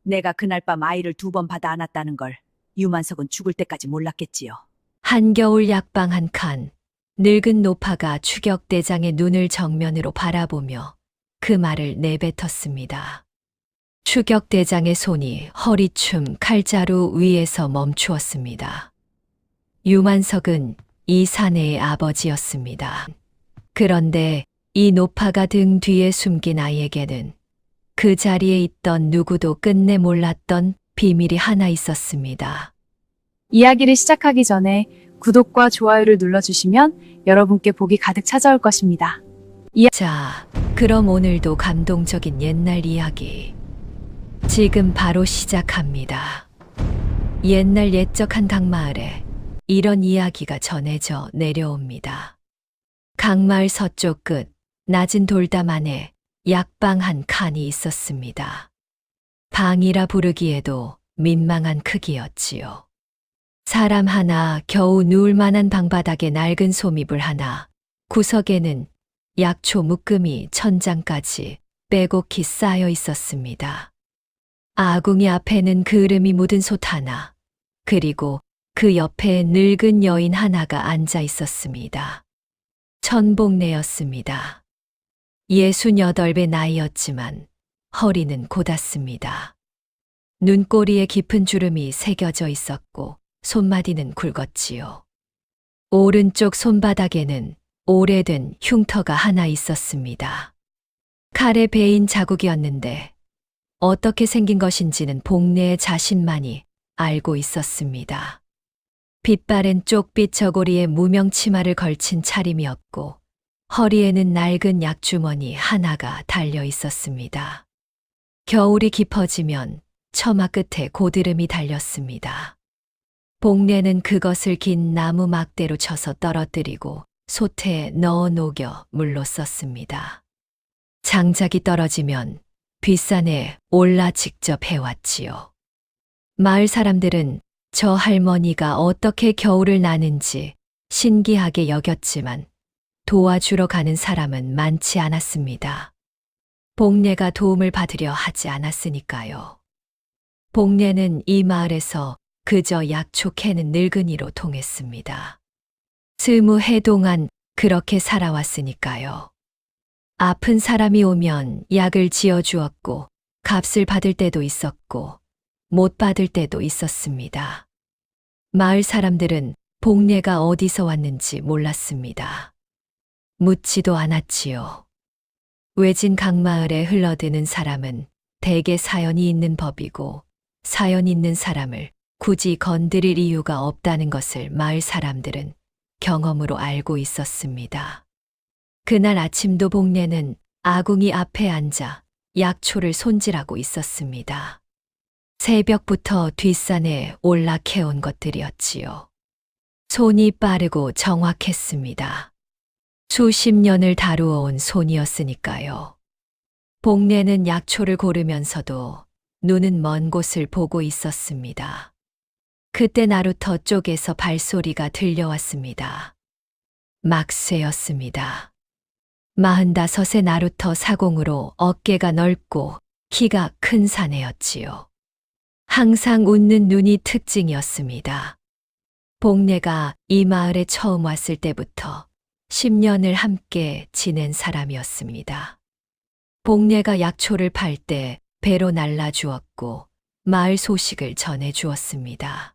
내가 그날 밤 아이를 2번 받아 안았다는 걸 유만석은 죽을 때까지 몰랐겠지요. 한겨울 약방 한 칸, 늙은 노파가 추격대장의 눈을 정면으로 바라보며 그 말을 내뱉었습니다. 추격대장의 손이 허리춤 칼자루 위에서 멈추었습니다. 유만석은 이 사내의 아버지였습니다. 그런데 이 노파가 등 뒤에 숨긴 아이에게는 그 자리에 있던 누구도 끝내 몰랐던 비밀이 하나 있었습니다. 이야기를 시작하기 전에 구독과 좋아요를 눌러주시면 여러분께 복이 가득 찾아올 것입니다. 자, 그럼 오늘도 감동적인 옛날 이야기. 지금 바로 시작합니다. 옛날 옛적한 강마을에 이런 이야기가 전해져 내려옵니다. 강마을 서쪽 끝 낮은 돌담 안에 약방 한 칸이 있었습니다. 방이라 부르기에도 민망한 크기였지요. 사람 하나 겨우 누울 만한 방바닥에 낡은 소미불 하나, 구석에는 약초 묶음이 천장까지 빼곡히 쌓여 있었습니다. 아궁이 앞에는 그름이 묻은 솥 하나, 그리고 그 옆에 늙은 여인 하나가 앉아 있었습니다. 천복내였습니다. 68의 나이였지만 허리는 곧았습니다. 눈꼬리에 깊은 주름이 새겨져 있었고 손마디는 굵었지요. 오른쪽 손바닥에는 오래된 흉터가 하나 있었습니다. 칼에 베인 자국이었는데 어떻게 생긴 것인지는 복내의 자신만이 알고 있었습니다. 빛바랜 쪽빛 저고리에 무명 치마를 걸친 차림이었고 허리에는 낡은 약주머니 하나가 달려 있었습니다. 겨울이 깊어지면 처마 끝에 고드름이 달렸습니다. 복내는 그것을 긴 나무 막대로 쳐서 떨어뜨리고 솥에 넣어 녹여 물로 썼습니다. 장작이 떨어지면 뒷산에 올라 직접 해왔지요. 마을 사람들은 저 할머니가 어떻게 겨울을 나는지 신기하게 여겼지만 도와주러 가는 사람은 많지 않았습니다. 복내가 도움을 받으려 하지 않았으니까요. 복내는 이 마을에서 그저 약초 캐는 늙은이로 통했습니다. 20해 동안 그렇게 살아왔으니까요. 아픈 사람이 오면 약을 지어주었고 값을 받을 때도 있었고 못 받을 때도 있었습니다. 마을 사람들은 복내가 어디서 왔는지 몰랐습니다. 묻지도 않았지요. 외진 강마을에 흘러드는 사람은 대개 사연이 있는 법이고 사연 있는 사람을 굳이 건드릴 이유가 없다는 것을 마을 사람들은 경험으로 알고 있었습니다. 그날 아침도 복내는 아궁이 앞에 앉아 약초를 손질하고 있었습니다. 새벽부터 뒷산에 올라캐온 것들이었지요. 손이 빠르고 정확했습니다. 수십 년을 다루어온 손이었으니까요. 복내는 약초를 고르면서도 눈은 먼 곳을 보고 있었습니다. 그때 나루터 쪽에서 발소리가 들려왔습니다. 막쇠였습니다. 45의 나루터 사공으로 어깨가 넓고 키가 큰 사내였지요. 항상 웃는 눈이 특징이었습니다. 복내가 이 마을에 처음 왔을 때부터 10년을 함께 지낸 사람이었습니다. 복내가 약초를 팔 때 배로 날라주었고 마을 소식을 전해주었습니다.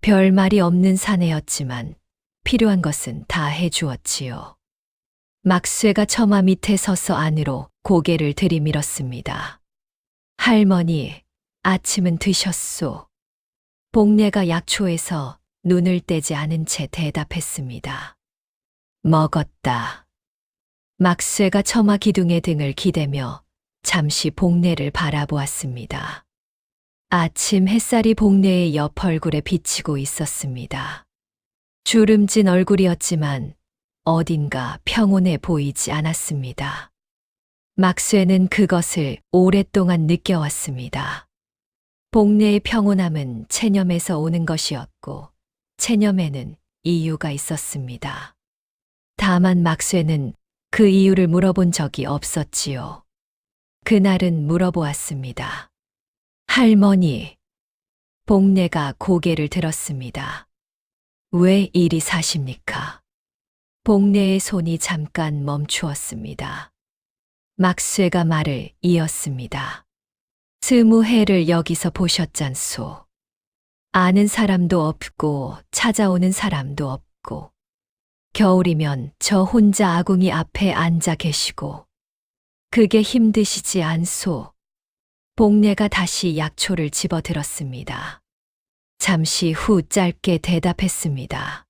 별말이 없는 사내였지만 필요한 것은 다 해주었지요. 막쇠가 처마 밑에 서서 안으로 고개를 들이밀었습니다. 할머니, 아침은 드셨소? 복내가 약초에서 눈을 떼지 않은 채 대답했습니다. 먹었다. 막쇠가 처마 기둥에 등을 기대며 잠시 복내를 바라보았습니다. 아침 햇살이 복내의 옆 얼굴에 비치고 있었습니다. 주름진 얼굴이었지만 어딘가 평온해 보이지 않았습니다. 막쇠는 그것을 오랫동안 느껴왔습니다. 복내의 평온함은 체념에서 오는 것이었고 체념에는 이유가 있었습니다. 다만 막쇠는 그 이유를 물어본 적이 없었지요. 그날은 물어보았습니다. 할머니. 복례가 고개를 들었습니다. 왜 이리 사십니까? 복례의 손이 잠깐 멈추었습니다. 막쇠가 말을 이었습니다. 20해를 여기서 보셨잖소. 아는 사람도 없고 찾아오는 사람도 없고 겨울이면 저 혼자 아궁이 앞에 앉아 계시고 그게 힘드시지 않소. 복례가 다시 약초를 집어들었습니다. 잠시 후 짧게 대답했습니다.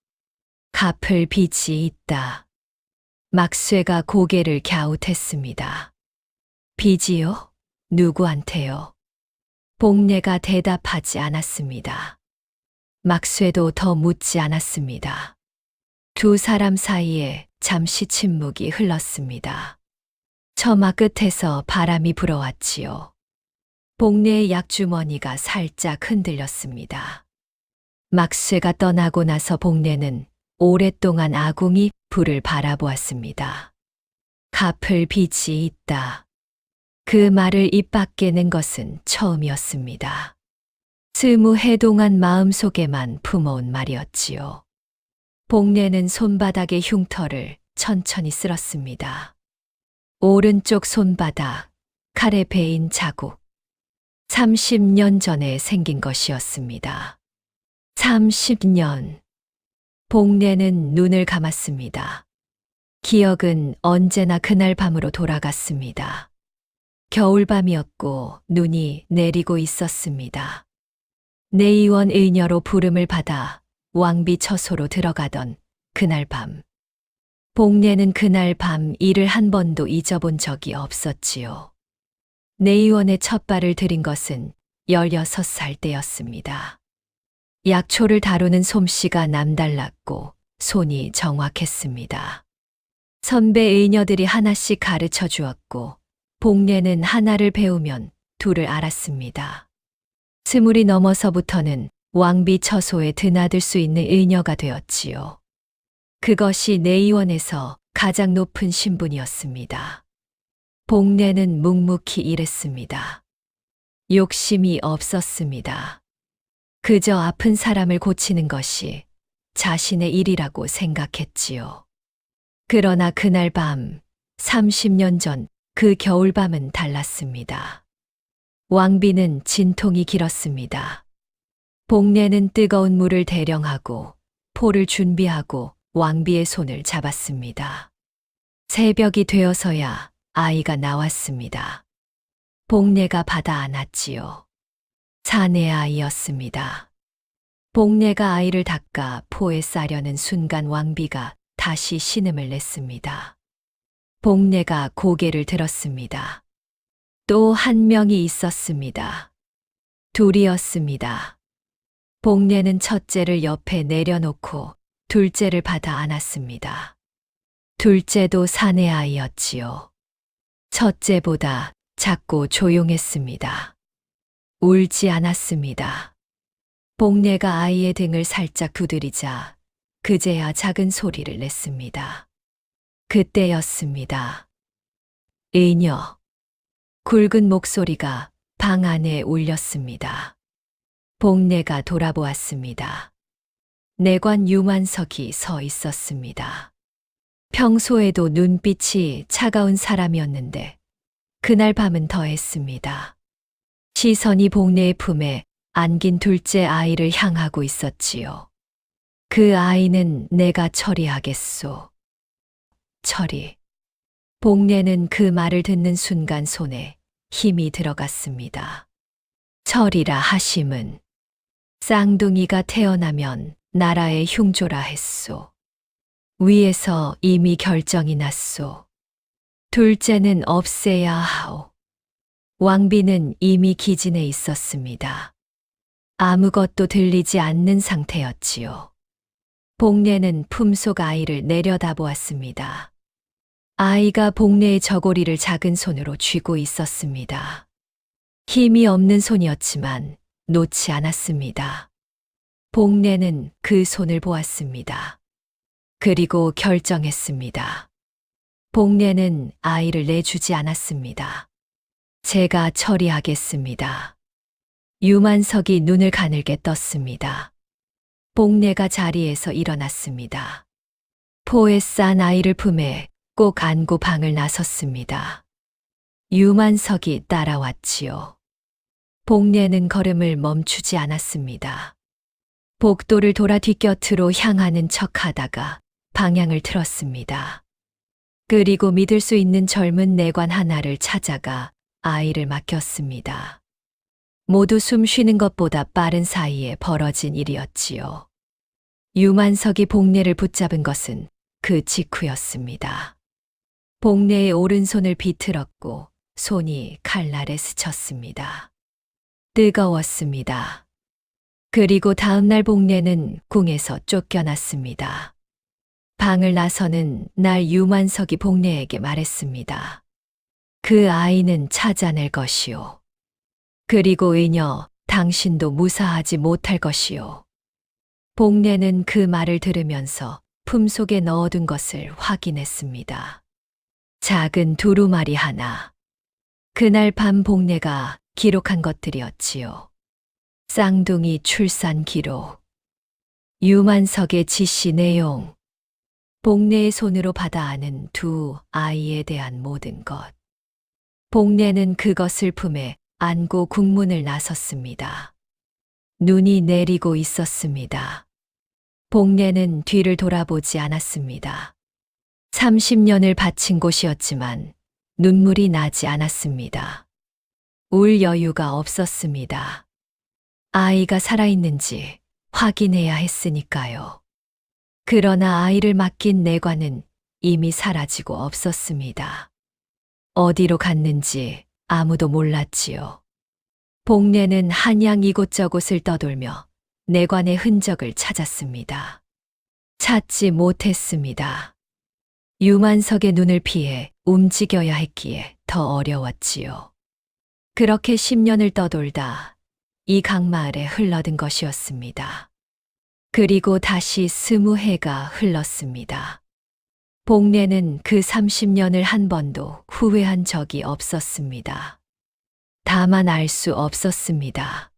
갚을 빚이 있다. 막쇠가 고개를 갸웃했습니다. 빚이요? 누구한테요? 복례가 대답하지 않았습니다. 막쇠도 더 묻지 않았습니다. 두 사람 사이에 잠시 침묵이 흘렀습니다. 처마 끝에서 바람이 불어왔지요. 복례의 약주머니가 살짝 흔들렸습니다. 막쇠가 떠나고 나서 복례는 오랫동안 아궁이 불을 바라보았습니다. 갚을 빚이 있다. 그 말을 입 밖에 낸 것은 처음이었습니다. 20해 동안 마음속에만 품어온 말이었지요. 복례는 손바닥의 흉터를 천천히 쓸었습니다. 오른쪽 손바닥, 칼에 베인 자국. 30년 전에 생긴 것이었습니다. 30년. 복례는 눈을 감았습니다. 기억은 언제나 그날 밤으로 돌아갔습니다. 겨울밤이었고 눈이 내리고 있었습니다. 내의원 의녀로 부름을 받아 왕비 처소로 들어가던 그날 밤. 복례는 그날 밤 일을 한 번도 잊어본 적이 없었지요. 내의원의 첫 발을 들인 것은 16살 때였습니다. 약초를 다루는 솜씨가 남달랐고 손이 정확했습니다. 선배 의녀들이 하나씩 가르쳐 주었고 복례는 하나를 배우면 둘을 알았습니다. 20이 넘어서부터는 왕비 처소에 드나들 수 있는 의녀가 되었지요. 그것이 내의원에서 가장 높은 신분이었습니다. 복례는 묵묵히 일했습니다. 욕심이 없었습니다. 그저 아픈 사람을 고치는 것이 자신의 일이라고 생각했지요. 그러나 그날 밤, 30년 전 그 겨울밤은 달랐습니다. 왕비는 진통이 길었습니다. 복례는 뜨거운 물을 대령하고 포를 준비하고 왕비의 손을 잡았습니다. 새벽이 되어서야 아이가 나왔습니다. 복례가 받아 안았지요. 사내 아이였습니다. 복례가 아이를 닦아 포에 싸려는 순간 왕비가 다시 신음을 냈습니다. 복례가 고개를 들었습니다. 또 한 명이 있었습니다. 둘이었습니다. 복례는 첫째를 옆에 내려놓고 둘째를 받아 안았습니다. 둘째도 사내 아이였지요. 첫째보다 작고 조용했습니다. 울지 않았습니다. 복례가 아이의 등을 살짝 두드리자 그제야 작은 소리를 냈습니다. 그때였습니다. 의녀. 굵은 목소리가 방 안에 울렸습니다. 복례가 돌아보았습니다. 내관 유만석이 서 있었습니다. 평소에도 눈빛이 차가운 사람이었는데 그날 밤은 더했습니다. 시선이 복례의 품에 안긴 둘째 아이를 향하고 있었지요. 그 아이는 내가 처리하겠소. 처리. 복례는 그 말을 듣는 순간 손에 힘이 들어갔습니다. 처리라 하심은 쌍둥이가 태어나면 나라의 흉조라 했소. 위에서 이미 결정이 났소. 둘째는 없애야 하오. 왕비는 이미 기진해 있었습니다. 아무것도 들리지 않는 상태였지요. 복례는 품속 아이를 내려다보았습니다. 아이가 복례의 저고리를 작은 손으로 쥐고 있었습니다. 힘이 없는 손이었지만 놓지 않았습니다. 복례는 그 손을 보았습니다. 그리고 결정했습니다. 복례는 아이를 내주지 않았습니다. 제가 처리하겠습니다. 유만석이 눈을 가늘게 떴습니다. 복례가 자리에서 일어났습니다. 포에 싼 아이를 품에 꼭 안고 방을 나섰습니다. 유만석이 따라왔지요. 복례는 걸음을 멈추지 않았습니다. 복도를 돌아 뒷곁으로 향하는 척하다가 방향을 틀었습니다. 그리고 믿을 수 있는 젊은 내관 하나를 찾아가 아이를 맡겼습니다. 모두 숨 쉬는 것보다 빠른 사이에 벌어진 일이었지요. 유만석이 복례를 붙잡은 것은 그 직후였습니다. 복례의 오른손을 비틀었고 손이 칼날에 스쳤습니다. 뜨거웠습니다. 그리고 다음날 복례는 궁에서 쫓겨났습니다. 방을 나서는 날 유만석이 복례에게 말했습니다. 그 아이는 찾아낼 것이오. 그리고 의녀 당신도 무사하지 못할 것이오. 복례는 그 말을 들으면서 품속에 넣어둔 것을 확인했습니다. 작은 두루마리 하나. 그날 밤 복례가 기록한 것들이었지요. 쌍둥이 출산 기록, 유만석의 지시 내용, 복례의 손으로 받아 안은 두 아이에 대한 모든 것. 복례는 그것을 품에 안고 국문을 나섰습니다. 눈이 내리고 있었습니다. 복례는 뒤를 돌아보지 않았습니다. 30년을 바친 곳이었지만 눈물이 나지 않았습니다. 울 여유가 없었습니다. 아이가 살아있는지 확인해야 했으니까요. 그러나 아이를 맡긴 내관은 이미 사라지고 없었습니다. 어디로 갔는지 아무도 몰랐지요. 복례는 한양 이곳저곳을 떠돌며 내관의 흔적을 찾았습니다. 찾지 못했습니다. 유만석의 눈을 피해 움직여야 했기에 더 어려웠지요. 그렇게 10년을 떠돌다 이 강마을에 흘러든 것이었습니다. 그리고 다시 20해가 흘렀습니다. 복례는 그 30년을 한 번도 후회한 적이 없었습니다. 다만 알 수 없었습니다.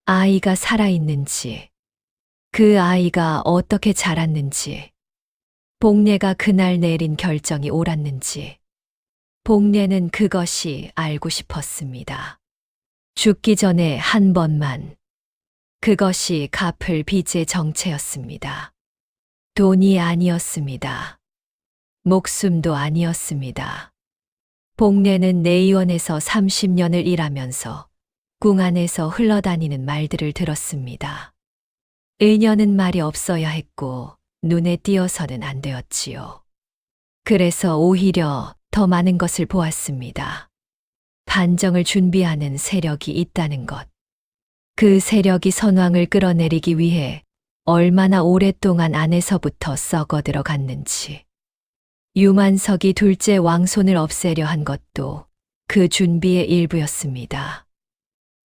아이가 살아있는지, 그 아이가 어떻게 자랐는지, 복례가 그날 내린 결정이 옳았는지, 복례는 그것이 알고 싶었습니다. 죽기 전에 한 번만. 그것이 갚을 빚의 정체였습니다. 돈이 아니었습니다. 목숨도 아니었습니다. 복례는 내의원에서 30년을 일하면서 궁 안에서 흘러다니는 말들을 들었습니다. 의녀는 말이 없어야 했고 눈에 띄어서는 안 되었지요. 그래서 오히려 더 많은 것을 보았습니다. 반정을 준비하는 세력이 있다는 것. 그 세력이 선왕을 끌어내리기 위해 얼마나 오랫동안 안에서부터 썩어 들어갔는지. 유만석이 둘째 왕손을 없애려 한 것도 그 준비의 일부였습니다.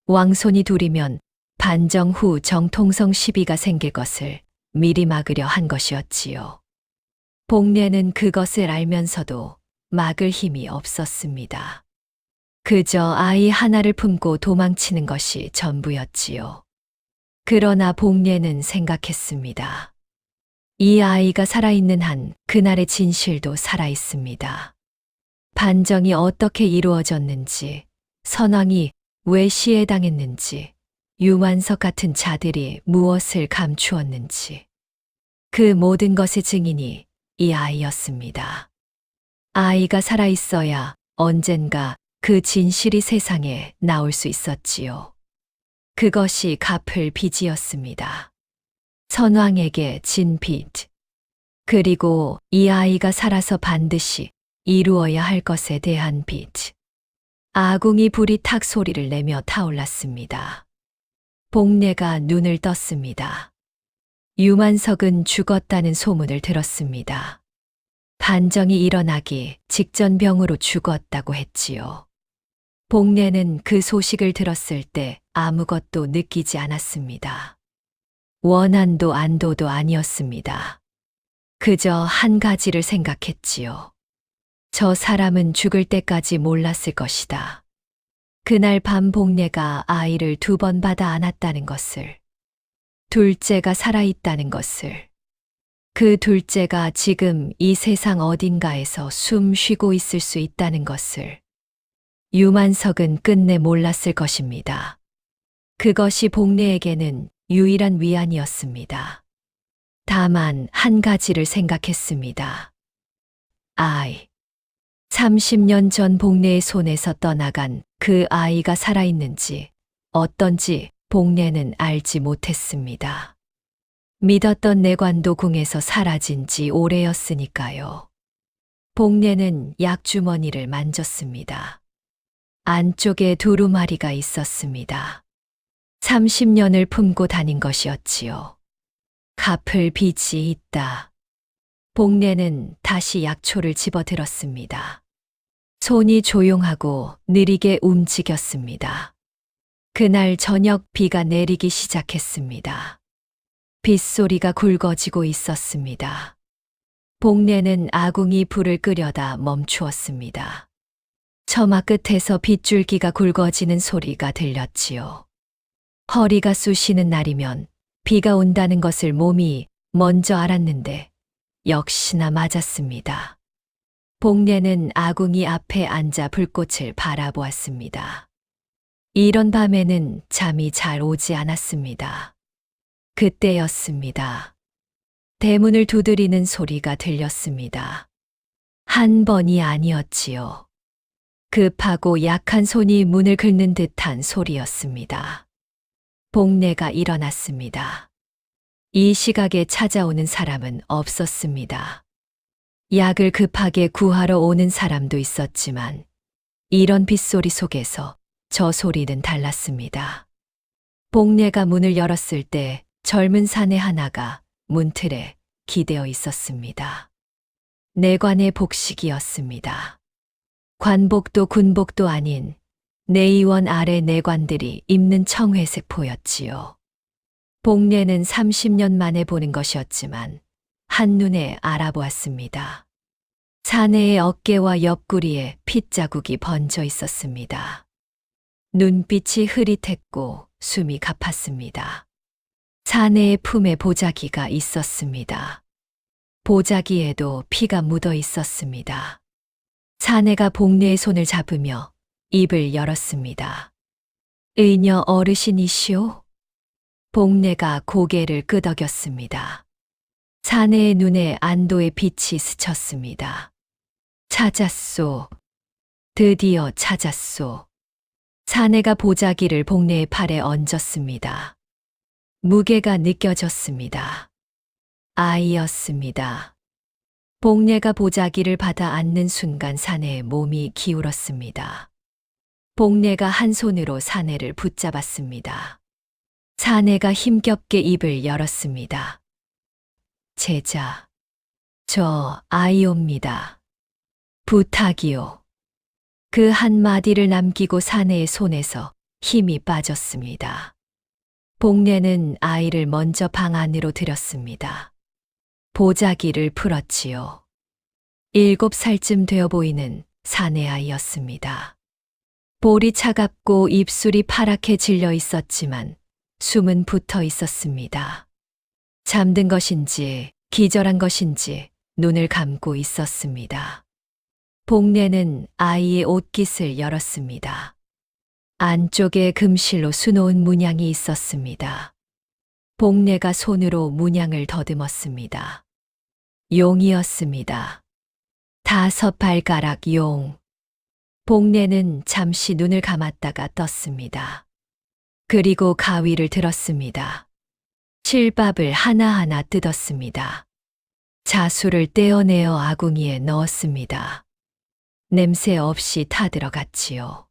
왕손이 둘이면 반정 후 정통성 시비가 생길 것을 미리 막으려 한 것이었지요. 복례는 그것을 알면서도 막을 힘이 없었습니다. 그저 아이 하나를 품고 도망치는 것이 전부였지요. 그러나 복례는 생각했습니다. 이 아이가 살아있는 한 그날의 진실도 살아있습니다. 반정이 어떻게 이루어졌는지, 선왕이 왜 시해당했는지, 유만석 같은 자들이 무엇을 감추었는지, 그 모든 것의 증인이 이 아이였습니다. 아이가 살아있어야 언젠가 그 진실이 세상에 나올 수 있었지요. 그것이 갚을 빚이었습니다. 선왕에게 진 빚. 그리고 이 아이가 살아서 반드시 이루어야 할 것에 대한 빚. 아궁이 불이 탁 소리를 내며 타올랐습니다. 복례가 눈을 떴습니다. 유만석은 죽었다는 소문을 들었습니다. 반정이 일어나기 직전 병으로 죽었다고 했지요. 복례는 그 소식을 들었을 때 아무것도 느끼지 않았습니다. 원한도 안도도 아니었습니다. 그저 한 가지를 생각했지요. 저 사람은 죽을 때까지 몰랐을 것이다. 그날 밤 복례가 아이를 2번 받아 안았다는 것을, 둘째가 살아있다는 것을, 그 둘째가 지금 이 세상 어딘가에서 숨 쉬고 있을 수 있다는 것을 유만석은 끝내 몰랐을 것입니다. 그것이 복례에게는 유일한 위안이었습니다. 다만 한 가지를 생각했습니다. 30년 전 복례의 손에서 떠나간 그 아이가 살아있는지 어떤지 복례는 알지 못했습니다. 믿었던 내관도 궁에서 사라진 지 오래였으니까요. 복례는 약주머니를 만졌습니다. 안쪽에 두루마리가 있었습니다. 30년을 품고 다닌 것이었지요. 갚을 빚이 있다. 복례는 다시 약초를 집어들었습니다. 손이 조용하고 느리게 움직였습니다. 그날 저녁 비가 내리기 시작했습니다. 빗소리가 굵어지고 있었습니다. 복례는 아궁이 불을 끄려다 멈추었습니다. 처마 끝에서 빗줄기가 굵어지는 소리가 들렸지요. 허리가 쑤시는 날이면 비가 온다는 것을 몸이 먼저 알았는데 역시나 맞았습니다. 복례는 아궁이 앞에 앉아 불꽃을 바라보았습니다. 이런 밤에는 잠이 잘 오지 않았습니다. 그때였습니다. 대문을 두드리는 소리가 들렸습니다. 한 번이 아니었지요. 급하고 약한 손이 문을 긁는 듯한 소리였습니다. 복례가 일어났습니다. 이 시각에 찾아오는 사람은 없었습니다. 약을 급하게 구하러 오는 사람도 있었지만 이런 빗소리 속에서 저 소리는 달랐습니다. 복례가 문을 열었을 때 젊은 사내 하나가 문틀에 기대어 있었습니다. 내관의 복식이었습니다. 관복도 군복도 아닌 내의원 아래 내관들이 입는 청회색 보였지요. 복례는 30년 만에 보는 것이었지만 한눈에 알아보았습니다. 사내의 어깨와 옆구리에 핏자국이 번져 있었습니다. 눈빛이 흐릿했고 숨이 가팠습니다. 사내의 품에 보자기가 있었습니다. 보자기에도 피가 묻어 있었습니다. 사내가 복례의 손을 잡으며 입을 열었습니다. 의녀 어르신이시오? 복례가 고개를 끄덕였습니다. 사내의 눈에 안도의 빛이 스쳤습니다. 찾았소. 드디어 찾았소. 사내가 보자기를 복례의 팔에 얹었습니다. 무게가 느껴졌습니다. 아이였습니다. 복례가 보자기를 받아 안는 순간 사내의 몸이 기울었습니다. 복례가 한 손으로 사내를 붙잡았습니다. 사내가 힘겹게 입을 열었습니다. 제자, 저 아이옵니다. 부탁이요. 그 한마디를 남기고 사내의 손에서 힘이 빠졌습니다. 복례는 아이를 먼저 방 안으로 들였습니다. 보자기를 풀었지요. 7살쯤 되어 보이는 사내 아이였습니다. 볼이 차갑고 입술이 파랗게 질려 있었지만 숨은 붙어 있었습니다. 잠든 것인지 기절한 것인지 눈을 감고 있었습니다. 복례는 아이의 옷깃을 열었습니다. 안쪽에 금실로 수놓은 문양이 있었습니다. 복례가 손으로 문양을 더듬었습니다. 용이었습니다. 5발가락 용. 복례는 잠시 눈을 감았다가 떴습니다. 그리고 가위를 들었습니다. 칠밥을 하나하나 뜯었습니다. 자수를 떼어내어 아궁이에 넣었습니다. 냄새 없이 타들어갔지요.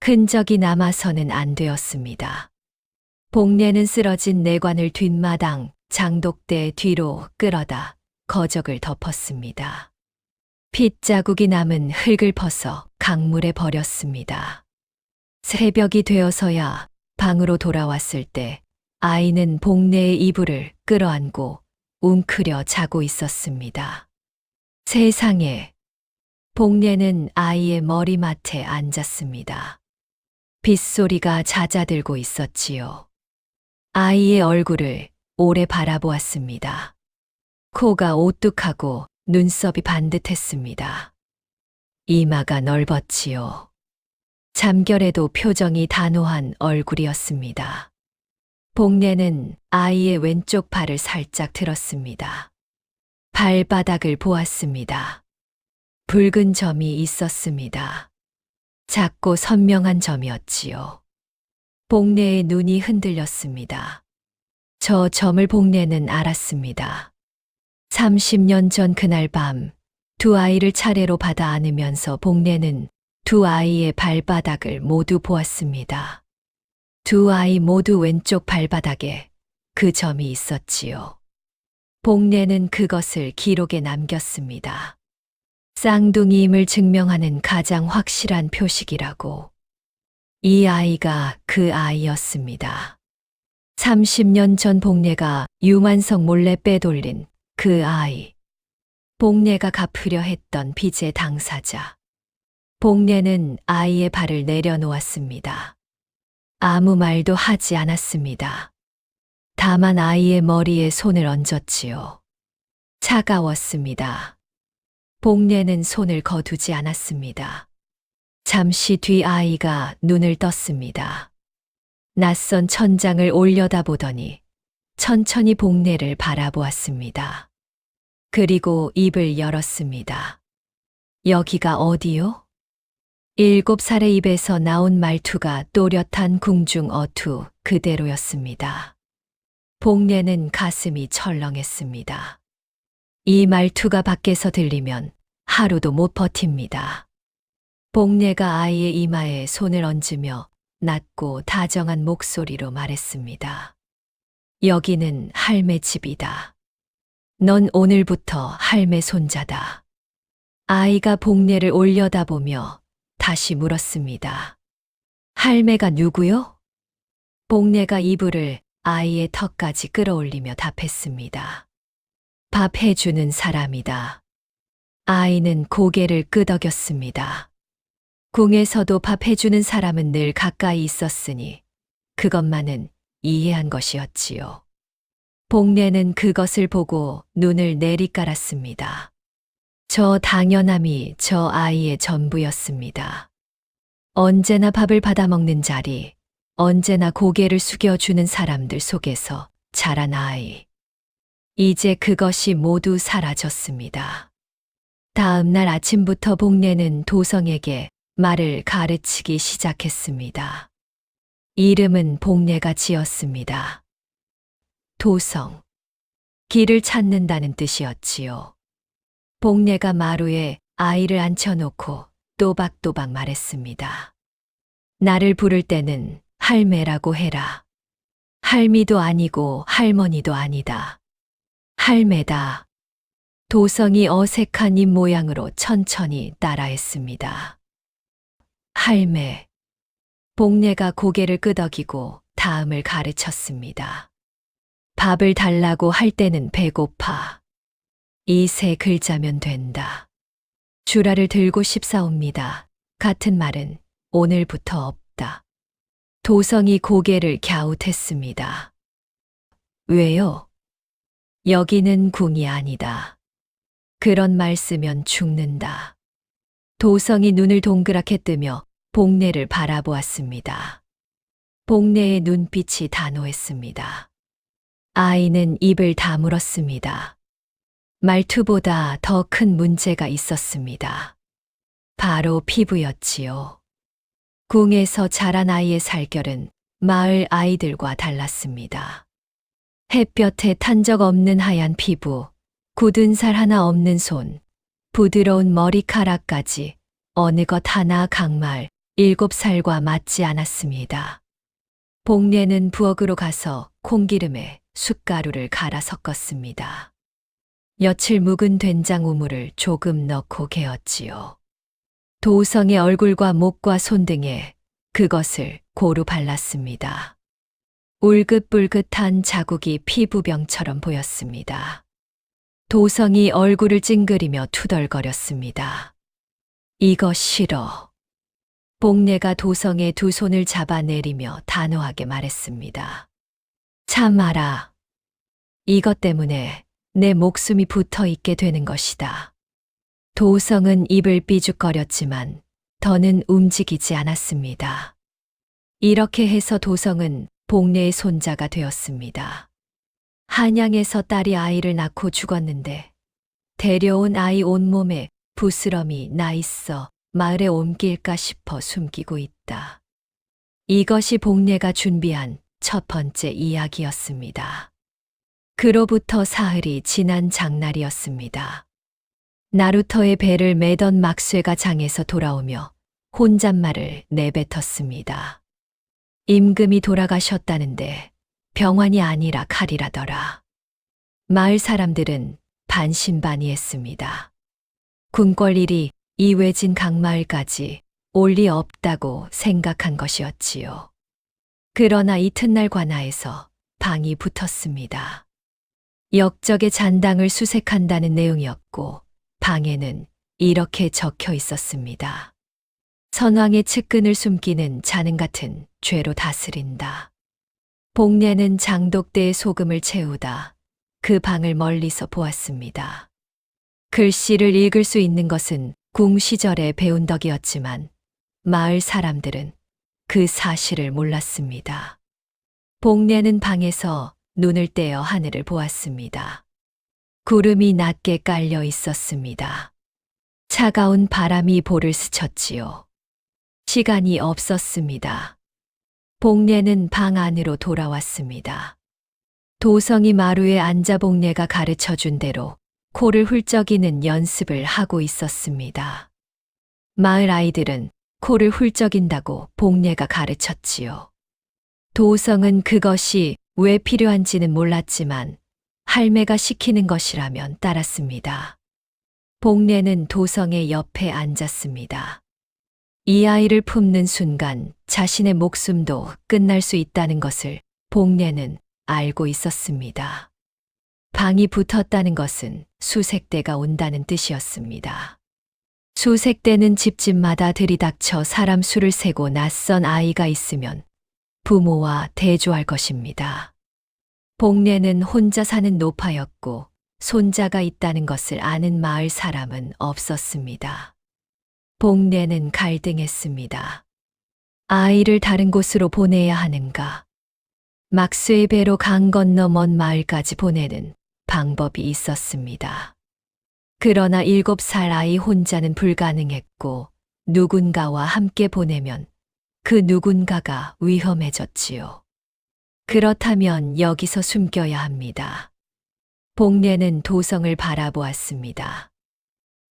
흔적이 남아서는 안 되었습니다. 복례는 쓰러진 내관을 뒷마당, 장독대 뒤로 끌어다 거적을 덮었습니다. 핏자국이 남은 흙을 퍼서 강물에 버렸습니다. 새벽이 되어서야 방으로 돌아왔을 때 아이는 복례의 이불을 끌어안고 웅크려 자고 있었습니다. 세상에, 복례는 아이의 머리맡에 앉았습니다. 빗소리가 잦아들고 있었지요. 아이의 얼굴을 오래 바라보았습니다. 코가 오뚝하고 눈썹이 반듯했습니다. 이마가 넓었지요. 잠결에도 표정이 단호한 얼굴이었습니다. 복례는 아이의 왼쪽 발을 살짝 들었습니다. 발바닥을 보았습니다. 붉은 점이 있었습니다. 작고 선명한 점이었지요. 복례의 눈이 흔들렸습니다. 저 점을 복례는 알았습니다. 30년 전 그날 밤 두 아이를 차례로 받아 안으면서 복례는 두 아이의 발바닥을 모두 보았습니다. 두 아이 모두 왼쪽 발바닥에 그 점이 있었지요. 복례는 그것을 기록에 남겼습니다. 쌍둥이임을 증명하는 가장 확실한 표식이라고. 이 아이가 그 아이였습니다. 30년 전 복례가 유만석 몰래 빼돌린 그 아이. 복례가 갚으려 했던 빚의 당사자. 복례는 아이의 발을 내려놓았습니다. 아무 말도 하지 않았습니다. 다만 아이의 머리에 손을 얹었지요. 차가웠습니다. 복례는 손을 거두지 않았습니다. 잠시 뒤 아이가 눈을 떴습니다. 낯선 천장을 올려다보더니 천천히 복례를 바라보았습니다. 그리고 입을 열었습니다. 여기가 어디요? 7살의 입에서 나온 말투가 또렷한 궁중 어투 그대로였습니다. 복례는 가슴이 철렁했습니다. 이 말투가 밖에서 들리면 하루도 못 버팁니다. 복례가 아이의 이마에 손을 얹으며 낮고 다정한 목소리로 말했습니다. 여기는 할매 집이다. 넌 오늘부터 할매 손자다. 아이가 복례를 올려다보며 다시 물었습니다. 할매가 누구요? 복례가 이불을 아이의 턱까지 끌어올리며 답했습니다. 밥 해주는 사람이다. 아이는 고개를 끄덕였습니다. 궁에서도 밥 해주는 사람은 늘 가까이 있었으니 그것만은 이해한 것이었지요. 복례는 그것을 보고 눈을 내리깔았습니다. 저 당연함이 저 아이의 전부였습니다. 언제나 밥을 받아먹는 자리, 언제나 고개를 숙여주는 사람들 속에서 자란 아이. 이제 그것이 모두 사라졌습니다. 다음 날 아침부터 복례는 도성에게 말을 가르치기 시작했습니다. 이름은 복례가 지었습니다. 도성. 길을 찾는다는 뜻이었지요. 복례가 마루에 아이를 앉혀놓고 또박또박 말했습니다. 나를 부를 때는 할매라고 해라. 할미도 아니고 할머니도 아니다. 할매다. 도성이 어색한 입 모양으로 천천히 따라했습니다. 할매. 복례가 고개를 끄덕이고 다음을 가르쳤습니다. 밥을 달라고 할 때는 배고파. 이 세 글자면 된다. 주라를 들고 싶사옵니다. 같은 말은 오늘부터 없다. 도성이 고개를 갸웃했습니다. 왜요? 여기는 궁이 아니다. 그런 말 쓰면 죽는다. 도성이 눈을 동그랗게 뜨며 복례를 바라보았습니다. 복례의 눈빛이 단호했습니다. 아이는 입을 다물었습니다. 말투보다 더 큰 문제가 있었습니다. 바로 피부였지요. 궁에서 자란 아이의 살결은 마을 아이들과 달랐습니다. 햇볕에 탄 적 없는 하얀 피부, 굳은 살 하나 없는 손, 부드러운 머리카락까지 어느 것 하나 강말 7살과 맞지 않았습니다. 복례는 부엌으로 가서 콩기름에 숟가루를 갈아 섞었습니다. 며칠 묵은 된장 우물을 조금 넣고 개었지요. 도성의 얼굴과 목과 손 등에 그것을 고루 발랐습니다. 울긋불긋한 자국이 피부병처럼 보였습니다. 도성이 얼굴을 찡그리며 투덜거렸습니다. 이거 싫어. 복례가 도성의 두 손을 잡아내리며 단호하게 말했습니다. 참아라. 이것 때문에 내 목숨이 붙어 있게 되는 것이다. 도성은 입을 삐죽거렸지만 더는 움직이지 않았습니다. 이렇게 해서 도성은 복례의 손자가 되었습니다. 한양에서 딸이 아이를 낳고 죽었는데 데려온 아이 온몸에 부스럼이 나 있어 마을에 옮길까 싶어 숨기고 있다. 이것이 복례가 준비한 첫 번째 이야기였습니다. 그로부터 사흘이 지난 장날이었습니다. 나루터의 배를 매던 막쇠가 장에서 돌아오며 혼잣말을 내뱉었습니다. 임금이 돌아가셨다는데 병환이 아니라 칼이라더라. 마을 사람들은 반신반의했습니다. 궁궐일이 이외진 강마을까지 올 리 없다고 생각한 것이었지요. 그러나 이튿날 관아에서 방이 붙었습니다. 역적의 잔당을 수색한다는 내용이었고 방에는 이렇게 적혀 있었습니다. 선왕의 측근을 숨기는 자능 같은 죄로 다스린다. 복례는 장독대에 소금을 채우다 그 방을 멀리서 보았습니다. 글씨를 읽을 수 있는 것은 궁 시절에 배운 덕이었지만 마을 사람들은 그 사실을 몰랐습니다. 복례는 방에서 눈을 떼어 하늘을 보았습니다. 구름이 낮게 깔려 있었습니다. 차가운 바람이 볼을 스쳤지요. 시간이 없었습니다. 복례는 방 안으로 돌아왔습니다. 도성이 마루에 앉아 복례가 가르쳐 준 대로 코를 훌쩍이는 연습을 하고 있었습니다. 마을 아이들은 코를 훌쩍인다고 복례가 가르쳤지요. 도성은 그것이 왜 필요한지는 몰랐지만 할매가 시키는 것이라면 따랐습니다. 복례는 도성의 옆에 앉았습니다. 이 아이를 품는 순간 자신의 목숨도 끝날 수 있다는 것을 복례는 알고 있었습니다. 방이 붙었다는 것은 수색대가 온다는 뜻이었습니다. 수색대는 집집마다 들이닥쳐 사람 수를 세고 낯선 아이가 있으면 부모와 대조할 것입니다. 복례는 혼자 사는 노파였고 손자가 있다는 것을 아는 마을 사람은 없었습니다. 복례는 갈등했습니다. 아이를 다른 곳으로 보내야 하는가? 막쇠의 배로 강 건너 먼 마을까지 보내는 방법이 있었습니다. 그러나 7살 아이 혼자는 불가능했고 누군가와 함께 보내면 그 누군가가 위험해졌지요. 그렇다면 여기서 숨겨야 합니다. 복례는 도성을 바라보았습니다.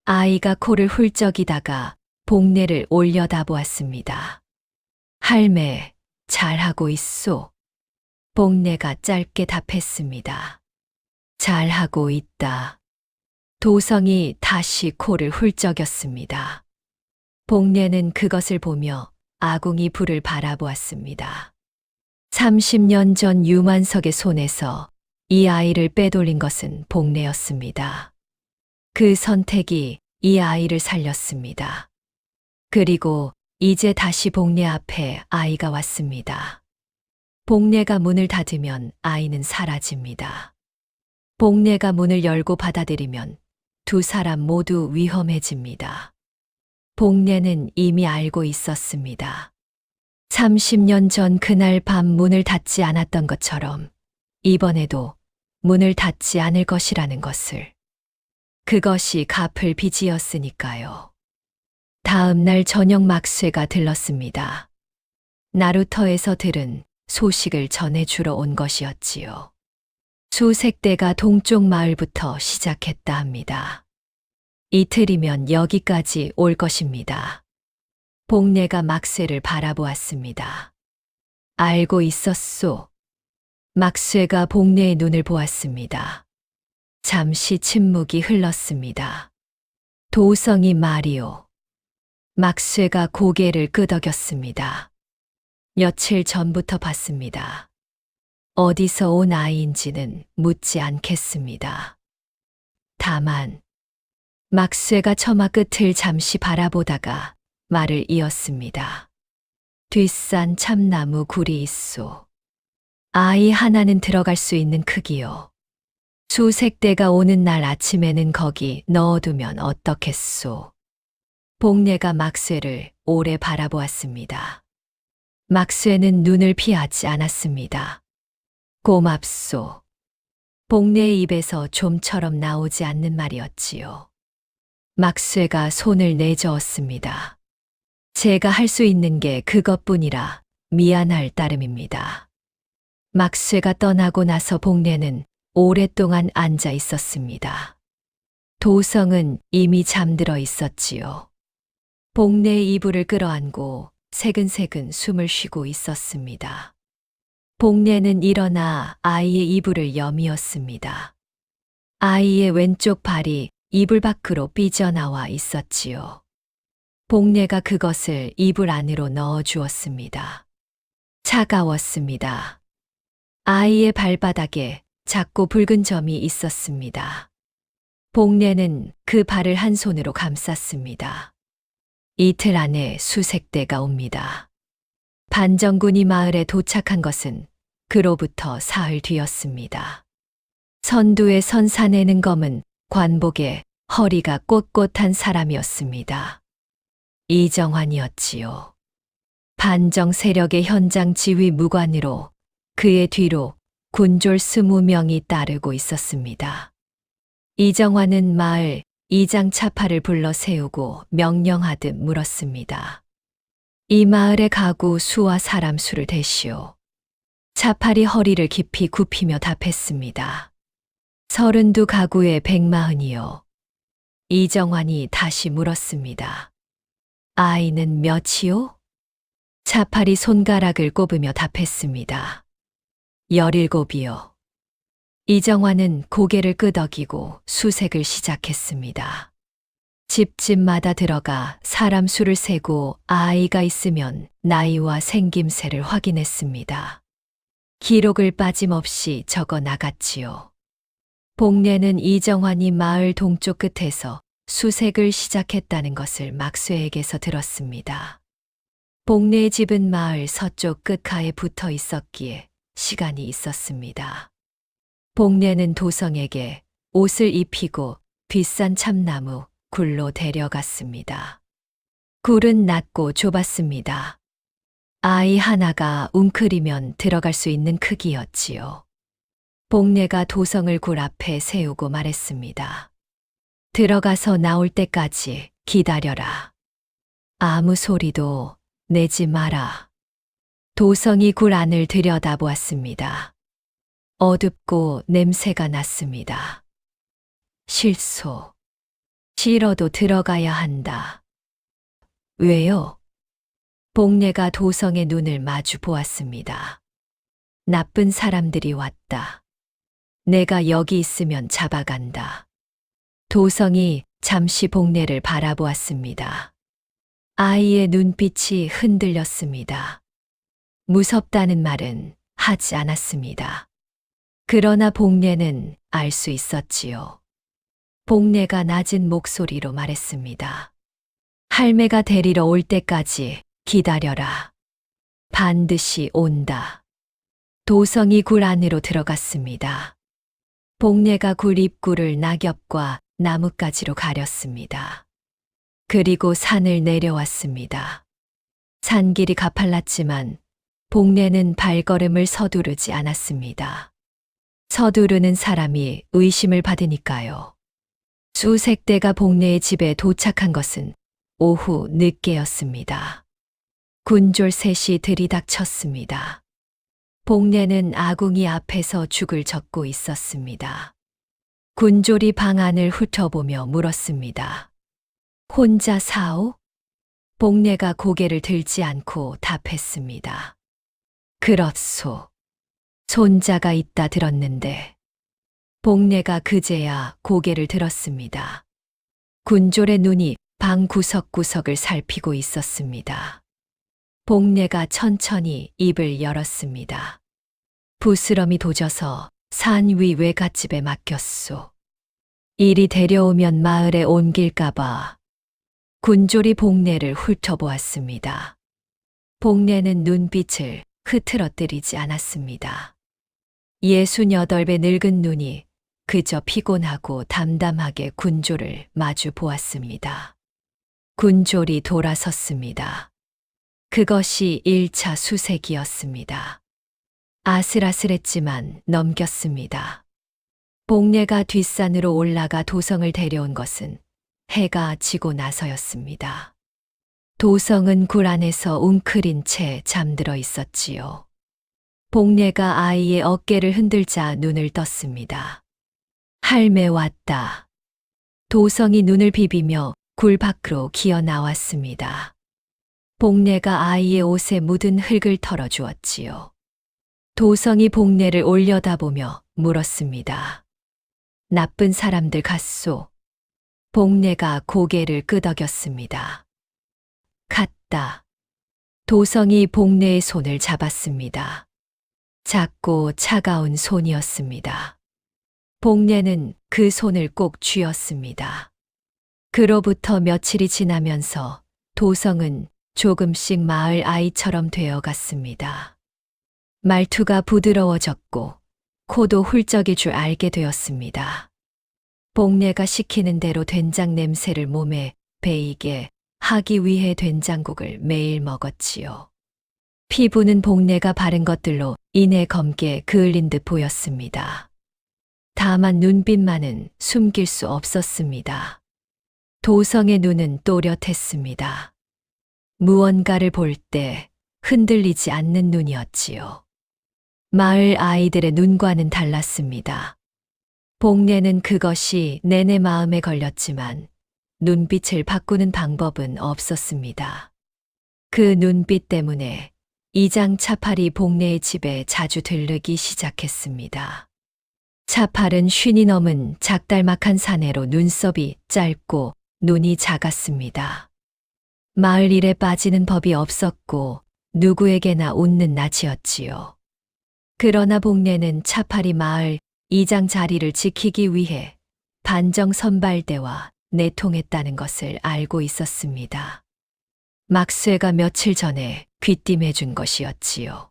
아이가 코를 훌쩍이다가 복례를 올려다보았습니다. 할매, 잘하고 있소. 복례가 짧게 답했습니다. 잘하고 있다. 도성이 다시 코를 훌쩍였습니다. 복례는 그것을 보며 아궁이 불을 바라보았습니다. 30년 전 유만석의 손에서 이 아이를 빼돌린 것은 복례였습니다. 그 선택이 이 아이를 살렸습니다. 그리고 이제 다시 복례 앞에 아이가 왔습니다. 복례가 문을 닫으면 아이는 사라집니다. 복례가 문을 열고 받아들이면 두 사람 모두 위험해집니다. 복례는 이미 알고 있었습니다. 30년 전 그날 밤 문을 닫지 않았던 것처럼 이번에도 문을 닫지 않을 것이라는 것을. 그것이 갚을 빚이었으니까요. 다음 날 저녁 막쇠가 들렀습니다. 나루터에서 들은 소식을 전해주러 온 것이었지요. 수색대가 동쪽 마을부터 시작했다 합니다. 이틀이면 여기까지 올 것입니다. 복례가 막쇠를 바라보았습니다. 알고 있었소. 막쇠가 복례의 눈을 보았습니다. 잠시 침묵이 흘렀습니다. 도성이 말이오. 막쇠가 고개를 끄덕였습니다. 며칠 전부터 봤습니다. 어디서 온 아이인지는 묻지 않겠습니다. 다만 막쇠가 처마 끝을 잠시 바라보다가 말을 이었습니다. 뒷산 참나무 구리 있소. 아이 하나는 들어갈 수 있는 크기요. 수색대가 오는 날 아침에는 거기 넣어두면 어떻겠소. 복례가 막쇠를 오래 바라보았습니다. 막쇠는 눈을 피하지 않았습니다. 고맙소. 복례의 입에서 좀처럼 나오지 않는 말이었지요. 막쇠가 손을 내저었습니다. 제가 할 수 있는 게 그것뿐이라 미안할 따름입니다. 막쇠가 떠나고 나서 복례는 오랫동안 앉아 있었습니다. 도성은 이미 잠들어 있었지요. 복례의 이불을 끌어안고 새근새근 숨을 쉬고 있었습니다. 복례는 일어나 아이의 이불을 여미었습니다. 아이의 왼쪽 발이 이불 밖으로 삐져나와 있었지요. 복례가 그것을 이불 안으로 넣어 주었습니다. 차가웠습니다. 아이의 발바닥에 작고 붉은 점이 있었습니다. 복례는 그 발을 한 손으로 감쌌습니다. 이틀 안에 수색대가 옵니다. 반정군이 마을에 도착한 것은 그로부터 사흘 뒤였습니다. 선두에 선 사내는 검은 관복에 허리가 꼿꼿한 사람이었습니다. 이정환이었지요. 반정 세력의 현장 지휘 무관으로 그의 뒤로 군졸 20명이 따르고 있었습니다. 이정환은 마을 이장 차파를 불러 세우고 명령하듯 물었습니다. 이 마을의 가구 수와 사람 수를 대시오. 차팔이 허리를 깊이 굽히며 답했습니다. 32 가구에 140이요. 이정환이 다시 물었습니다. 아이는 몇이요? 차팔이 손가락을 꼽으며 답했습니다. 17이요. 이정환은 고개를 끄덕이고 수색을 시작했습니다. 집집마다 들어가 사람 수를 세고 아이가 있으면 나이와 생김새를 확인했습니다. 기록을 빠짐없이 적어 나갔지요. 복례는 이정환이 마을 동쪽 끝에서 수색을 시작했다는 것을 막쇠에게서 들었습니다. 복례의 집은 마을 서쪽 끝가에 붙어 있었기에 시간이 있었습니다. 복례는 도성에게 옷을 입히고 뒷산 참나무 굴로 데려갔습니다. 굴은 낮고 좁았습니다. 아이 하나가 웅크리면 들어갈 수 있는 크기였지요. 복례가 도성을 굴 앞에 세우고 말했습니다. 들어가서 나올 때까지 기다려라. 아무 소리도 내지 마라. 도성이 굴 안을 들여다보았습니다. 어둡고 냄새가 났습니다. 실소. 싫어도 들어가야 한다. 왜요? 복례가 도성의 눈을 마주 보았습니다. 나쁜 사람들이 왔다. 내가 여기 있으면 잡아간다. 도성이 잠시 복례를 바라보았습니다. 아이의 눈빛이 흔들렸습니다. 무섭다는 말은 하지 않았습니다. 그러나 복례는 알 수 있었지요. 복례가 낮은 목소리로 말했습니다. 할매가 데리러 올 때까지 기다려라. 반드시 온다. 도성이 굴 안으로 들어갔습니다. 복례가 굴 입구를 낙엽과 나뭇가지로 가렸습니다. 그리고 산을 내려왔습니다. 산길이 가팔랐지만 복례는 발걸음을 서두르지 않았습니다. 서두르는 사람이 의심을 받으니까요. 수색대가 복례의 집에 도착한 것은 오후 늦게였습니다. 군졸 셋이 들이닥쳤습니다. 복례는 아궁이 앞에서 죽을 젓고 있었습니다. 군졸이 방 안을 훑어보며 물었습니다. 혼자 사오? 복례가 고개를 들지 않고 답했습니다. 그렇소. 손자가 있다 들었는데. 복례가 그제야 고개를 들었습니다. 군졸의 눈이 방 구석구석을 살피고 있었습니다. 복례가 천천히 입을 열었습니다. 부스럼이 도져서 산 위 외갓집에 맡겼소. 이리 데려오면 마을에 옮길까봐. 군졸이 복례를 훑어보았습니다. 복례는 눈빛을 흐트러뜨리지 않았습니다. 68배 늙은 눈이 그저 피곤하고 담담하게 군졸을 마주 보았습니다. 군졸이 돌아섰습니다. 그것이 1차 수색이었습니다. 아슬아슬했지만 넘겼습니다. 복례가 뒷산으로 올라가 도성을 데려온 것은 해가 지고 나서였습니다. 도성은 굴 안에서 웅크린 채 잠들어 있었지요. 복례가 아이의 어깨를 흔들자 눈을 떴습니다. 할매 왔다. 도성이 눈을 비비며 굴 밖으로 기어 나왔습니다. 복례가 아이의 옷에 묻은 흙을 털어주었지요. 도성이 복례를 올려다보며 물었습니다. 나쁜 사람들 같소. 복례가 고개를 끄덕였습니다. 같다. 도성이 복례의 손을 잡았습니다. 작고 차가운 손이었습니다. 복례는 그 손을 꼭 쥐었습니다. 그로부터 며칠이 지나면서 도성은 조금씩 마을 아이처럼 되어갔습니다. 말투가 부드러워졌고 코도 훌쩍일 줄 알게 되었습니다. 복례가 시키는 대로 된장 냄새를 몸에 배이게 하기 위해 된장국을 매일 먹었지요. 피부는 복례가 바른 것들로 인해 검게 그을린 듯 보였습니다. 다만 눈빛만은 숨길 수 없었습니다. 도성의 눈은 또렷했습니다. 무언가를 볼 때 흔들리지 않는 눈이었지요. 마을 아이들의 눈과는 달랐습니다. 복례는 그것이 내내 마음에 걸렸지만 눈빛을 바꾸는 방법은 없었습니다. 그 눈빛 때문에 이장 차팔이 복례의 집에 자주 들르기 시작했습니다. 차팔은 쉰이 넘은 작달막한 사내로 눈썹이 짧고 눈이 작았습니다. 마을 일에 빠지는 법이 없었고 누구에게나 웃는 낯이었지요. 그러나 복례는 차팔이 마을 이장 자리를 지키기 위해 반정 선발대와 내통했다는 것을 알고 있었습니다. 막쇠가 며칠 전에 귀띔해준 것이었지요.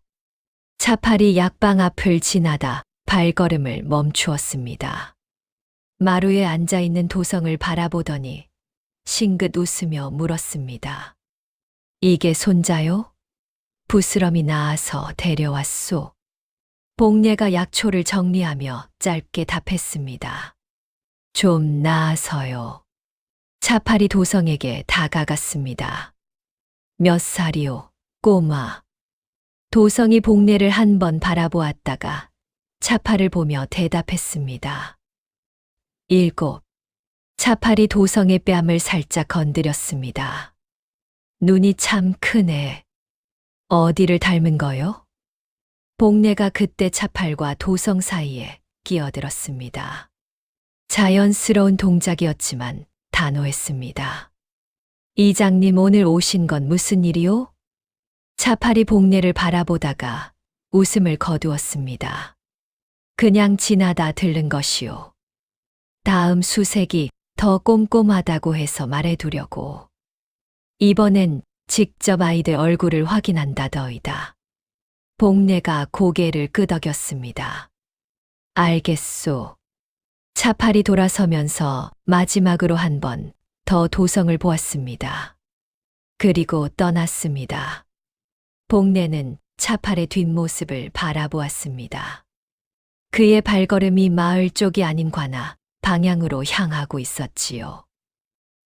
차팔이 약방 앞을 지나다 발걸음을 멈추었습니다. 마루에 앉아있는 도성을 바라보더니 싱긋 웃으며 물었습니다. 이게 손자요? 부스럼이 나아서 데려왔소. 복례가 약초를 정리하며 짧게 답했습니다. 좀 나아서요. 차팔이 도성에게 다가갔습니다. 몇 살이요, 꼬마? 도성이 복례를 한 번 바라보았다가 차팔을 보며 대답했습니다. 7. 차팔이 도성의 뺨을 살짝 건드렸습니다. 눈이 참 크네. 어디를 닮은 거요? 복례가 그때 차팔과 도성 사이에 끼어들었습니다. 자연스러운 동작이었지만 단호했습니다. 이장님 오늘 오신 건 무슨 일이요? 차팔이 복례를 바라보다가 웃음을 거두었습니다. 그냥 지나다 들른 것이요. 다음 수색이 더 꼼꼼하다고 해서 말해두려고. 이번엔 직접 아이들 얼굴을 확인한다더이다. 복례가 고개를 끄덕였습니다. 알겠소. 차팔이 돌아서면서 마지막으로 한 번 더 도성을 보았습니다. 그리고 떠났습니다. 복례는 차팔의 뒷모습을 바라보았습니다. 그의 발걸음이 마을 쪽이 아닌 관아 방향으로 향하고 있었지요.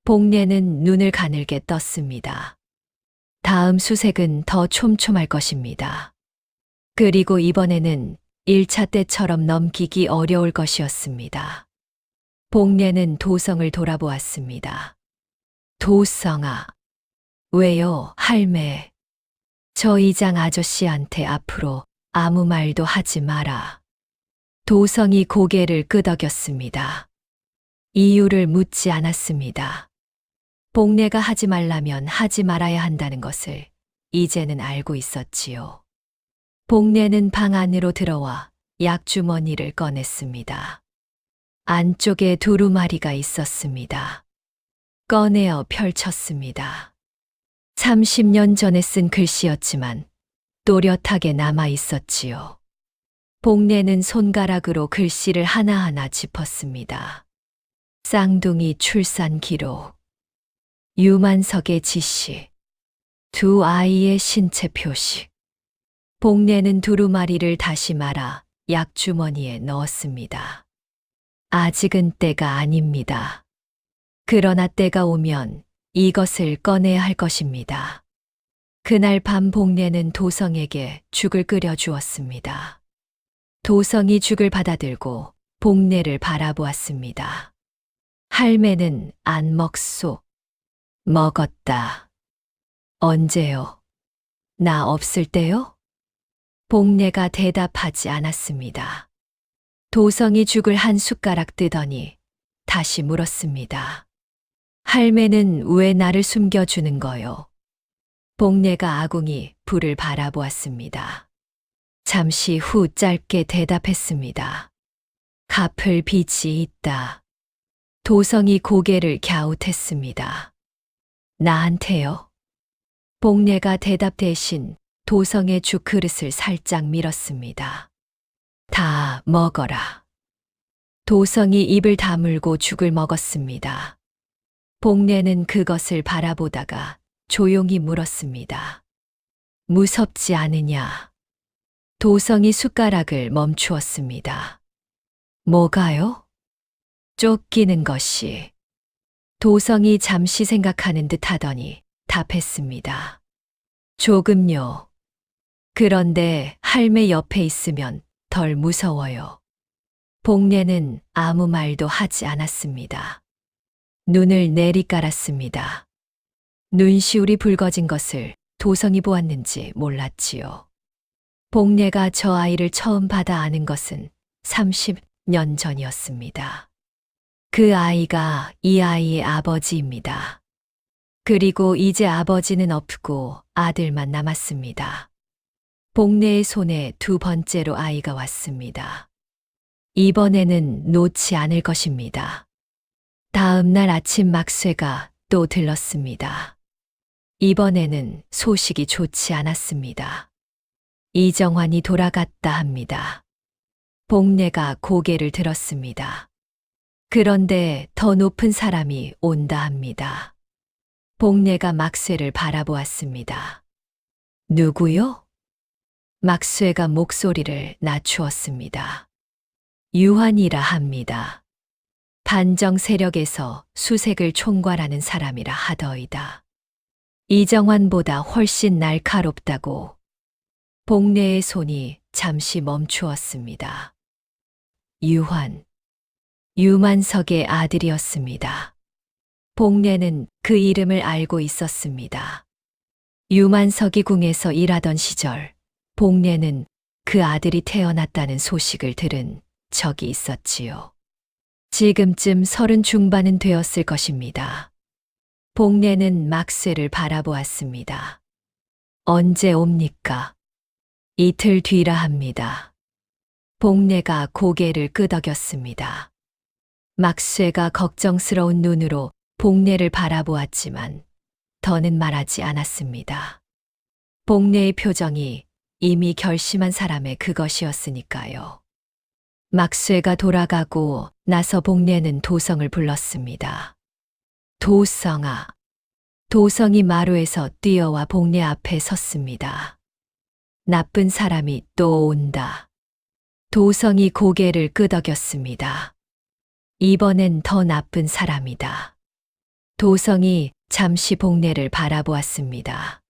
복례는 눈을 가늘게 떴습니다. 다음 수색은 더 촘촘할 것입니다. 그리고 이번에는 1차 때처럼 넘기기 어려울 것이었습니다. 복례는 도성을 돌아보았습니다. 도성아. 왜요, 할매? 저 이장 아저씨한테 앞으로 아무 말도 하지 마라. 도성이 고개를 끄덕였습니다. 이유를 묻지 않았습니다. 복례가 하지 말라면 하지 말아야 한다는 것을 이제는 알고 있었지요. 복례는 방 안으로 들어와 약주머니를 꺼냈습니다. 안쪽에 두루마리가 있었습니다. 꺼내어 펼쳤습니다. 30년 전에 쓴 글씨였지만 또렷하게 남아 있었지요. 복례는 손가락으로 글씨를 하나하나 짚었습니다. 쌍둥이 출산 기록, 유만석의 지시, 두 아이의 신체 표식. 복례는 두루마리를 다시 말아 약주머니에 넣었습니다. 아직은 때가 아닙니다. 그러나 때가 오면 이것을 꺼내야 할 것입니다. 그날 밤 복례는 도성에게 죽을 끓여 주었습니다. 도성이 죽을 받아들고 복례를 바라보았습니다. 할매는 안 먹소. 먹었다. 언제요? 나 없을 때요? 복례가 대답하지 않았습니다. 도성이 죽을 한 숟가락 뜨더니 다시 물었습니다. 할매는 왜 나를 숨겨주는 거요? 복례가 아궁이 불을 바라보았습니다. 잠시 후 짧게 대답했습니다. 갚을 빚이 있다. 도성이 고개를 갸웃했습니다. 나한테요? 복례가 대답 대신 도성의 죽 그릇을 살짝 밀었습니다. 다 먹어라. 도성이 입을 다물고 죽을 먹었습니다. 복례는 그것을 바라보다가 조용히 물었습니다. 무섭지 않으냐? 도성이 숟가락을 멈추었습니다. 뭐가요? 쫓기는 것이. 도성이 잠시 생각하는 듯 하더니 답했습니다. 조금요. 그런데 할매 옆에 있으면 덜 무서워요. 복례는 아무 말도 하지 않았습니다. 눈을 내리깔았습니다. 눈시울이 붉어진 것을 도성이 보았는지 몰랐지요. 복례가 저 아이를 처음 받아 아는 것은 30년 전이었습니다. 그 아이가 이 아이의 아버지입니다. 그리고 이제 아버지는 없고 아들만 남았습니다. 복례의 손에 두 번째로 아이가 왔습니다. 이번에는 놓지 않을 것입니다. 다음 날 아침 막쇠가 또 들렀습니다. 이번에는 소식이 좋지 않았습니다. 이정환이 돌아갔다 합니다. 복례가 고개를 들었습니다. 그런데 더 높은 사람이 온다 합니다. 복례가 막쇠를 바라보았습니다. 누구요? 막쇠가 목소리를 낮추었습니다. 유한이라 합니다. 반정 세력에서 수색을 총괄하는 사람이라 하더이다. 이정환보다 훨씬 날카롭다고. 복례의 손이 잠시 멈추었습니다. 유한. 유만석의 아들이었습니다. 복례는 그 이름을 알고 있었습니다. 유만석이 궁에서 일하던 시절, 복례는 그 아들이 태어났다는 소식을 들은 적이 있었지요. 지금쯤 30 중반은 되었을 것입니다. 복례는 막쇠를 바라보았습니다. 언제 옵니까? 이틀 뒤라 합니다. 복례가 고개를 끄덕였습니다. 막쇠가 걱정스러운 눈으로 복례를 바라보았지만 더는 말하지 않았습니다. 복례의 표정이 이미 결심한 사람의 그것이었으니까요. 막쇠가 돌아가고 나서 복례는 도성을 불렀습니다. 도성아. 도성이 마루에서 뛰어와 복례 앞에 섰습니다. 나쁜 사람이 또 온다. 도성이 고개를 끄덕였습니다. 이번엔 더 나쁜 사람이다. 도성이 잠시 복례를 바라보았습니다.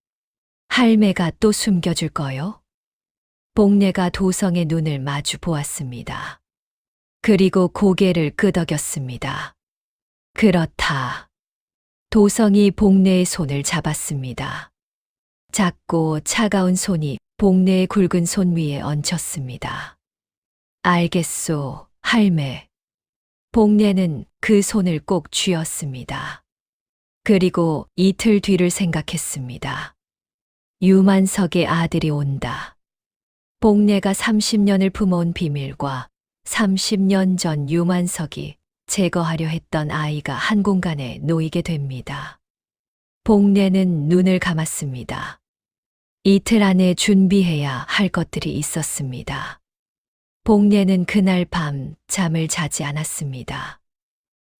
할매가 또 숨겨줄 거요? 복례가 도성의 눈을 마주 보았습니다. 그리고 고개를 끄덕였습니다. 그렇다. 도성이 복례의 손을 잡았습니다. 작고 차가운 손이 복례의 굵은 손 위에 얹혔습니다. 알겠소, 할매. 복례는 그 손을 꼭 쥐었습니다. 그리고 이틀 뒤를 생각했습니다. 유만석의 아들이 온다. 복례가 30년을 품어온 비밀과 30년 전 유만석이 제거하려 했던 아이가 한 공간에 놓이게 됩니다. 복례는 눈을 감았습니다. 이틀 안에 준비해야 할 것들이 있었습니다. 복례는 그날 밤 잠을 자지 않았습니다.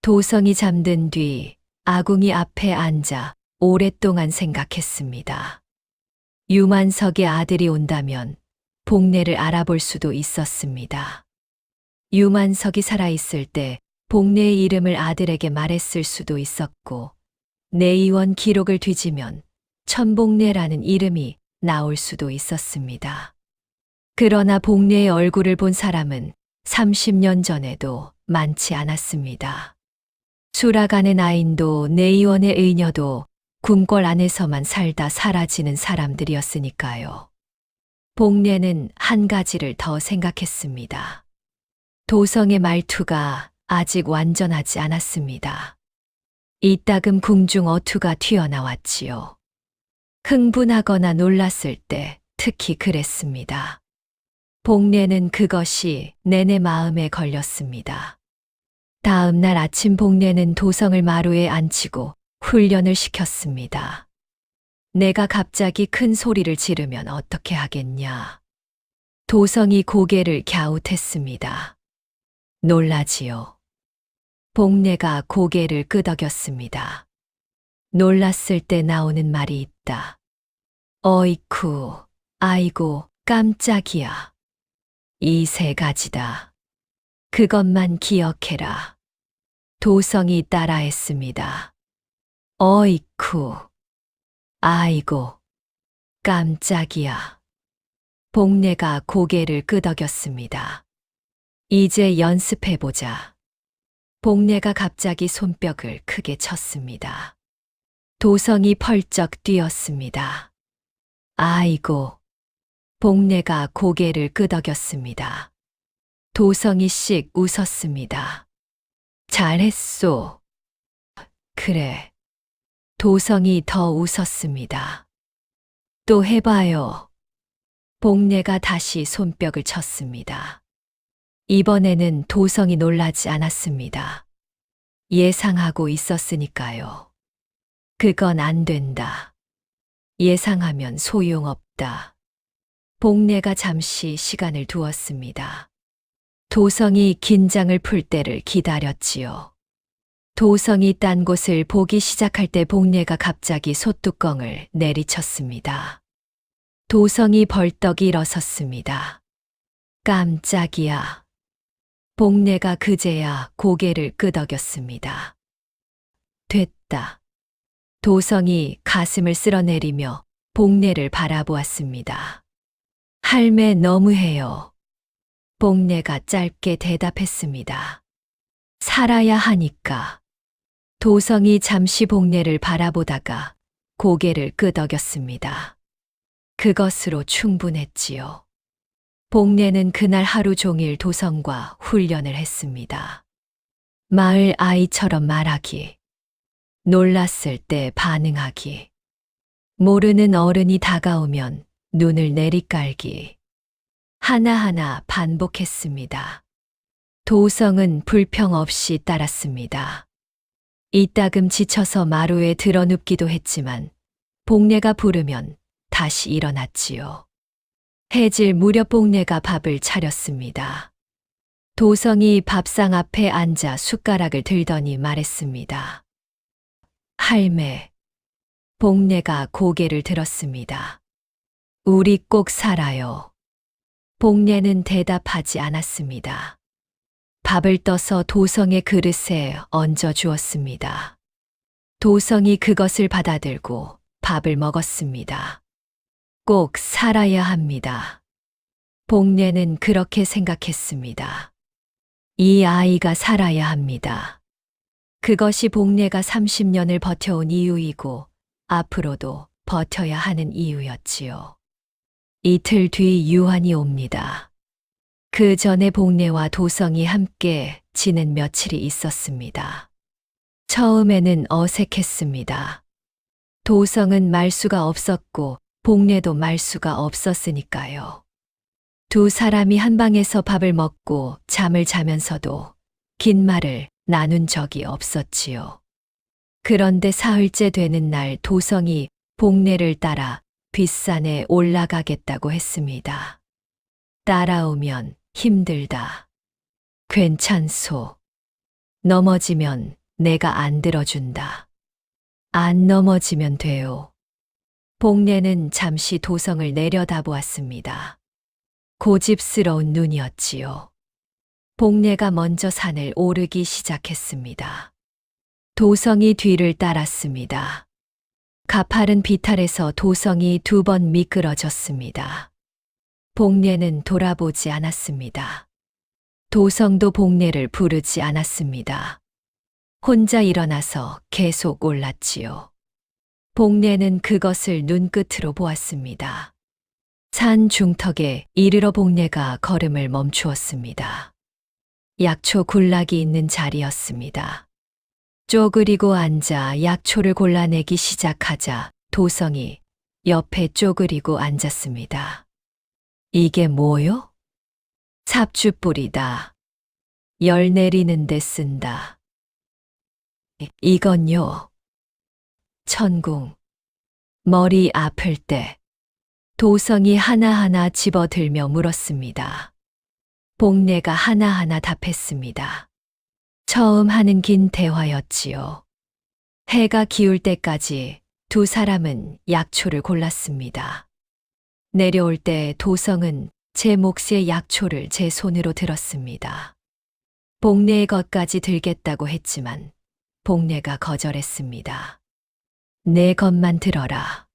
도성이 잠든 뒤 아궁이 앞에 앉아 오랫동안 생각했습니다. 유만석의 아들이 온다면 복례를 알아볼 수도 있었습니다. 유만석이 살아있을 때 복례의 이름을 아들에게 말했을 수도 있었고, 내의원 기록을 뒤지면 천복례라는 이름이 나올 수도 있었습니다. 그러나 복례의 얼굴을 본 사람은 30년 전에도 많지 않았습니다. 수라간의 나인도 내의원의 의녀도 궁궐 안에서만 살다 사라지는 사람들이었으니까요. 복례는 한 가지를 더 생각했습니다. 도성의 말투가 아직 완전하지 않았습니다. 이따금 궁중 어투가 튀어나왔지요. 흥분하거나 놀랐을 때 특히 그랬습니다. 복례는 그것이 내내 마음에 걸렸습니다. 다음 날 아침 복례는 도성을 마루에 앉히고 훈련을 시켰습니다. 내가 갑자기 큰 소리를 지르면 어떻게 하겠냐. 도성이 고개를 갸웃했습니다. 놀라지요. 복례가 고개를 끄덕였습니다. 놀랐을 때 나오는 말이 있다. 어이쿠, 아이고, 깜짝이야. 이 세 가지다. 그것만 기억해라. 도성이 따라했습니다. 어이쿠, 아이고, 깜짝이야. 복례가 고개를 끄덕였습니다. 이제 연습해보자. 복례가 갑자기 손뼉을 크게 쳤습니다. 도성이 펄쩍 뛰었습니다. 아이고. 복례가 고개를 끄덕였습니다. 도성이 씩 웃었습니다. 잘했소. 그래. 도성이 더 웃었습니다. 또 해봐요. 복례가 다시 손뼉을 쳤습니다. 이번에는 도성이 놀라지 않았습니다. 예상하고 있었으니까요. 그건 안 된다. 예상하면 소용없다. 복례가 잠시 시간을 두었습니다. 도성이 긴장을 풀 때를 기다렸지요. 도성이 딴 곳을 보기 시작할 때 복례가 갑자기 솥뚜껑을 내리쳤습니다. 도성이 벌떡 일어섰습니다. 깜짝이야. 복례가 그제야 고개를 끄덕였습니다. 됐다. 도성이 가슴을 쓸어내리며 복례를 바라보았습니다. 할매 너무해요. 복례가 짧게 대답했습니다. 살아야 하니까. 도성이 잠시 복례를 바라보다가 고개를 끄덕였습니다. 그것으로 충분했지요. 복례는 그날 하루 종일 도성과 훈련을 했습니다. 마을 아이처럼 말하기, 놀랐을 때 반응하기, 모르는 어른이 다가오면 눈을 내리깔기, 하나하나 반복했습니다. 도성은 불평 없이 따랐습니다. 이따금 지쳐서 마루에 드러눕기도 했지만 복례가 부르면 다시 일어났지요. 해질 무렵 복례가 밥을 차렸습니다. 도성이 밥상 앞에 앉아 숟가락을 들더니 말했습니다. 할매. 복례가 고개를 들었습니다. 우리 꼭 살아요. 복례는 대답하지 않았습니다. 밥을 떠서 도성의 그릇에 얹어 주었습니다. 도성이 그것을 받아들고 밥을 먹었습니다. 꼭 살아야 합니다. 복례는 그렇게 생각했습니다. 이 아이가 살아야 합니다. 그것이 복례가 30년을 버텨온 이유이고 앞으로도 버텨야 하는 이유였지요. 이틀 뒤 유한이 옵니다. 그 전에 복례와 도성이 함께 지낸 며칠이 있었습니다. 처음에는 어색했습니다. 도성은 말수가 없었고 복례도 말수가 없었으니까요. 두 사람이 한 방에서 밥을 먹고 잠을 자면서도 긴 말을 나눈 적이 없었지요. 그런데 사흘째 되는 날 도성이 복례를 따라 뒷산에 올라가겠다고 했습니다. 따라오면 힘들다. 괜찮소. 넘어지면 내가 안 들어준다. 안 넘어지면 돼요. 복례는 잠시 도성을 내려다보았습니다. 고집스러운 눈이었지요. 복례가 먼저 산을 오르기 시작했습니다. 도성이 뒤를 따랐습니다. 가파른 비탈에서 도성이 2번 미끄러졌습니다. 복례는 돌아보지 않았습니다. 도성도 복례를 부르지 않았습니다. 혼자 일어나서 계속 올랐지요. 복례는 그것을 눈끝으로 보았습니다. 산 중턱에 이르러 복례가 걸음을 멈추었습니다. 약초 군락이 있는 자리였습니다. 쪼그리고 앉아 약초를 골라내기 시작하자 도성이 옆에 쪼그리고 앉았습니다. 이게 뭐요? 삽주뿌리다. 열 내리는 데 쓴다. 이건요. 천궁. 머리 아플 때. 도성이 하나하나 집어들며 물었습니다. 복례가 하나하나 답했습니다. 처음 하는 긴 대화였지요. 해가 기울 때까지 2 사람은 약초를 골랐습니다. 내려올 때 도성은 제 몫의 약초를 제 손으로 들었습니다. 복례의 것까지 들겠다고 했지만 복례가 거절했습니다. 내 것만 들어라.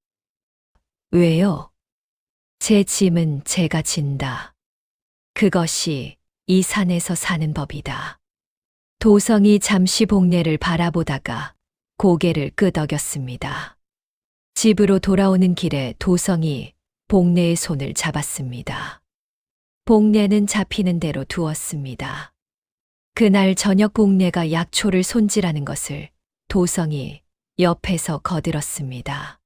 왜요? 제 짐은 제가 진다. 그것이 이 산에서 사는 법이다. 도성이 잠시 복례를 바라보다가 고개를 끄덕였습니다. 집으로 돌아오는 길에 도성이 복례의 손을 잡았습니다. 복례는 잡히는 대로 두었습니다. 그날 저녁 복례가 약초를 손질하는 것을 도성이 옆에서 거들었습니다.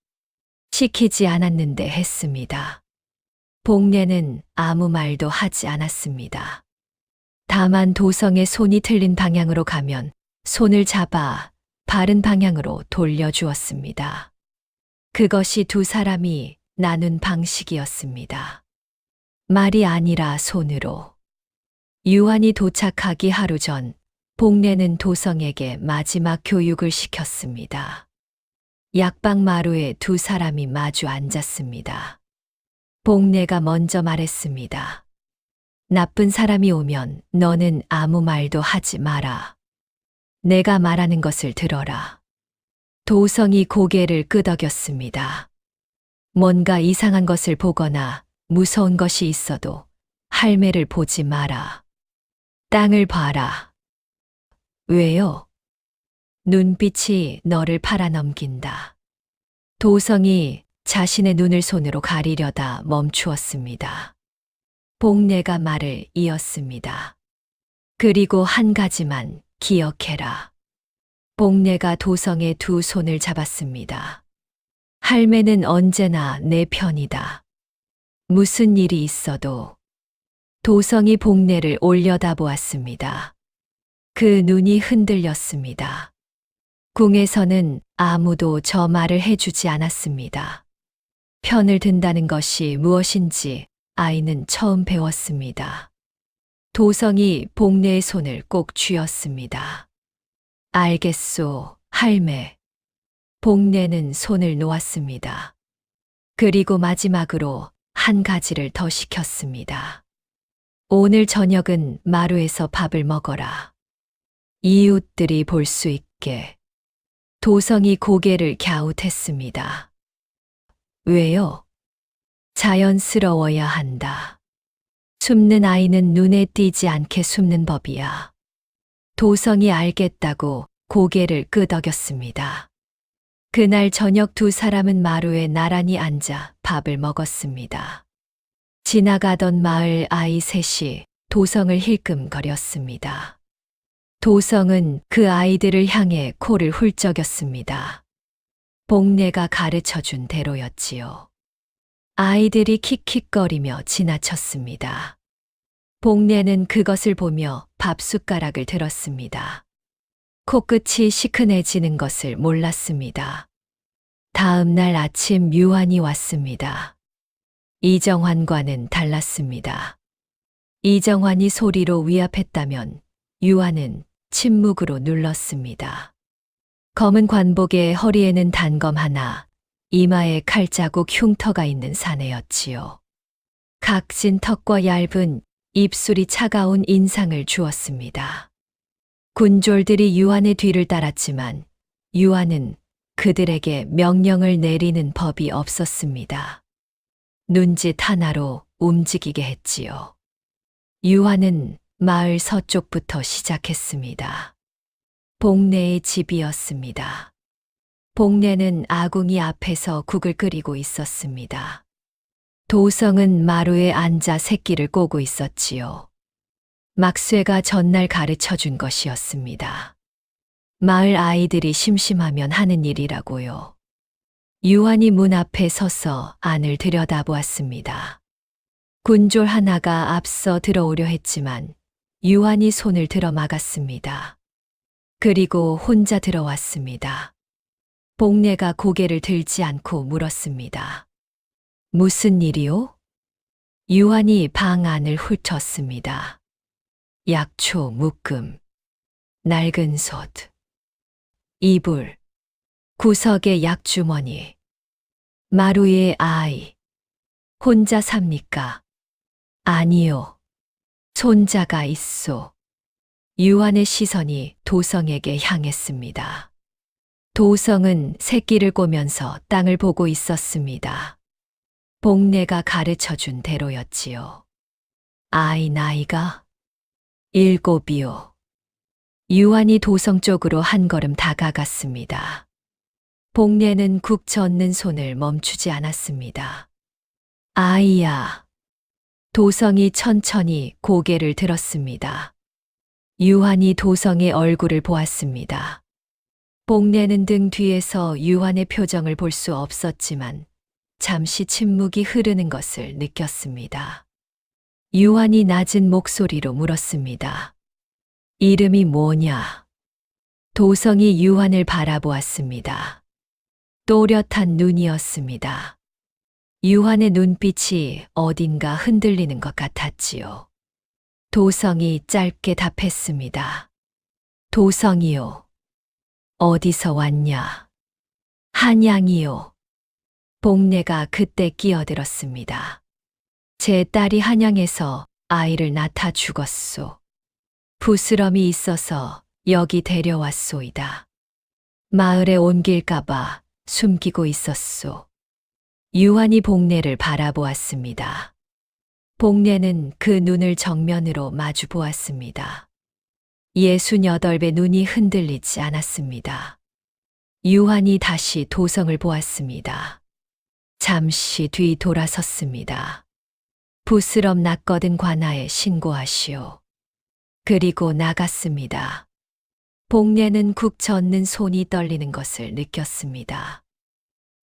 시키지 않았는데 했습니다. 복례는 아무 말도 하지 않았습니다. 다만 도성의 손이 틀린 방향으로 가면 손을 잡아 바른 방향으로 돌려주었습니다. 그것이 2 사람이 나눈 방식이었습니다. 말이 아니라 손으로. 유한이 도착하기 하루 전 복례는 도성에게 마지막 교육을 시켰습니다. 약방 마루에 2 사람이 마주 앉았습니다. 복례가 먼저 말했습니다. 나쁜 사람이 오면 너는 아무 말도 하지 마라. 내가 말하는 것을 들어라. 도성이 고개를 끄덕였습니다. 뭔가 이상한 것을 보거나 무서운 것이 있어도 할매를 보지 마라. 땅을 봐라. 왜요? 눈빛이 너를 팔아넘긴다. 도성이 자신의 눈을 손으로 가리려다 멈추었습니다. 복례가 말을 이었습니다. 그리고 한 가지만 기억해라. 복례가 도성의 2 손을 잡았습니다. 할매는 언제나 내 편이다. 무슨 일이 있어도. 도성이 복례를 올려다보았습니다. 그 눈이 흔들렸습니다. 궁에서는 아무도 저 말을 해주지 않았습니다. 편을 든다는 것이 무엇인지 아이는 처음 배웠습니다. 도성이 복례의 손을 꼭 쥐었습니다. 알겠소, 할매. 복례는 손을 놓았습니다. 그리고 마지막으로 한 가지를 더 시켰습니다. 오늘 저녁은 마루에서 밥을 먹어라. 이웃들이 볼 수 있게. 도성이 고개를 갸웃했습니다. 왜요? 자연스러워야 한다. 숨는 아이는 눈에 띄지 않게 숨는 법이야. 도성이 알겠다고 고개를 끄덕였습니다. 그날 저녁 2 사람은 마루에 나란히 앉아 밥을 먹었습니다. 지나가던 마을 아이 셋이 도성을 힐끔거렸습니다. 도성은 그 아이들을 향해 코를 훌쩍였습니다. 복례가 가르쳐준 대로였지요. 아이들이 킥킥거리며 지나쳤습니다. 복례는 그것을 보며 밥 숟가락을 들었습니다. 코끝이 시큰해지는 것을 몰랐습니다. 다음 날 아침 유한이 왔습니다. 이정환과는 달랐습니다. 이정환이 소리로 위압했다면 유한은 침묵으로 눌렀습니다. 검은 관복에 허리에는 단검 하나, 이마에 칼자국 흉터가 있는 사내였지요. 각진 턱과 얇은 입술이 차가운 인상을 주었습니다. 군졸들이 유한의 뒤를 따랐지만 유한은 그들에게 명령을 내리는 법이 없었습니다. 눈짓 하나로 움직이게 했지요. 유한은 마을 서쪽부터 시작했습니다. 복내의 집이었습니다. 복내는 아궁이 앞에서 국을 끓이고 있었습니다. 도성은 마루에 앉아 새끼를 꼬고 있었지요. 막쇠가 전날 가르쳐 준 것이었습니다. 마을 아이들이 심심하면 하는 일이라고요. 유한이 문 앞에 서서 안을 들여다보았습니다. 군졸 하나가 앞서 들어오려 했지만 유한이 손을 들어 막았습니다. 그리고 혼자 들어왔습니다. 복내가 고개를 들지 않고 물었습니다. 무슨 일이요? 유한이 방 안을 훑었습니다. 약초, 묶음, 낡은 솥, 이불, 구석의 약주머니, 마루의 아이. 혼자 삽니까? 아니요. 손자가 있소. 유한의 시선이 도성에게 향했습니다. 도성은 새끼를 꼬면서 땅을 보고 있었습니다. 복내가 가르쳐 준 대로였지요. 아이 나이가 7이요. 유한이 도성 쪽으로 한 걸음 다가갔습니다. 복내는 국 젓는 손을 멈추지 않았습니다. 아이야. 도성이 천천히 고개를 들었습니다. 유한이 도성의 얼굴을 보았습니다. 복내는 등 뒤에서 유한의 표정을 볼 수 없었지만 잠시 침묵이 흐르는 것을 느꼈습니다. 유한이 낮은 목소리로 물었습니다. 이름이 뭐냐? 도성이 유한을 바라보았습니다. 또렷한 눈이었습니다. 유한의 눈빛이 어딘가 흔들리는 것 같았지요. 도성이 짧게 답했습니다. 도성이요. 어디서 왔냐? 한양이요. 복내가 그때 끼어들었습니다. 제 딸이 한양에서 아이를 낳다 죽었소. 부스럼이 있어서 여기 데려왔소이다. 마을에 옮길까봐 숨기고 있었소. 유한이 복내를 바라보았습니다. 복내는 그 눈을 정면으로 마주 보았습니다. 68배 눈이 흔들리지 않았습니다. 유한이 다시 도성을 보았습니다. 잠시 뒤 돌아섰습니다. 부스럼 났거든 관아에 신고하시오. 그리고 나갔습니다. 복내는 국 젓는 손이 떨리는 것을 느꼈습니다.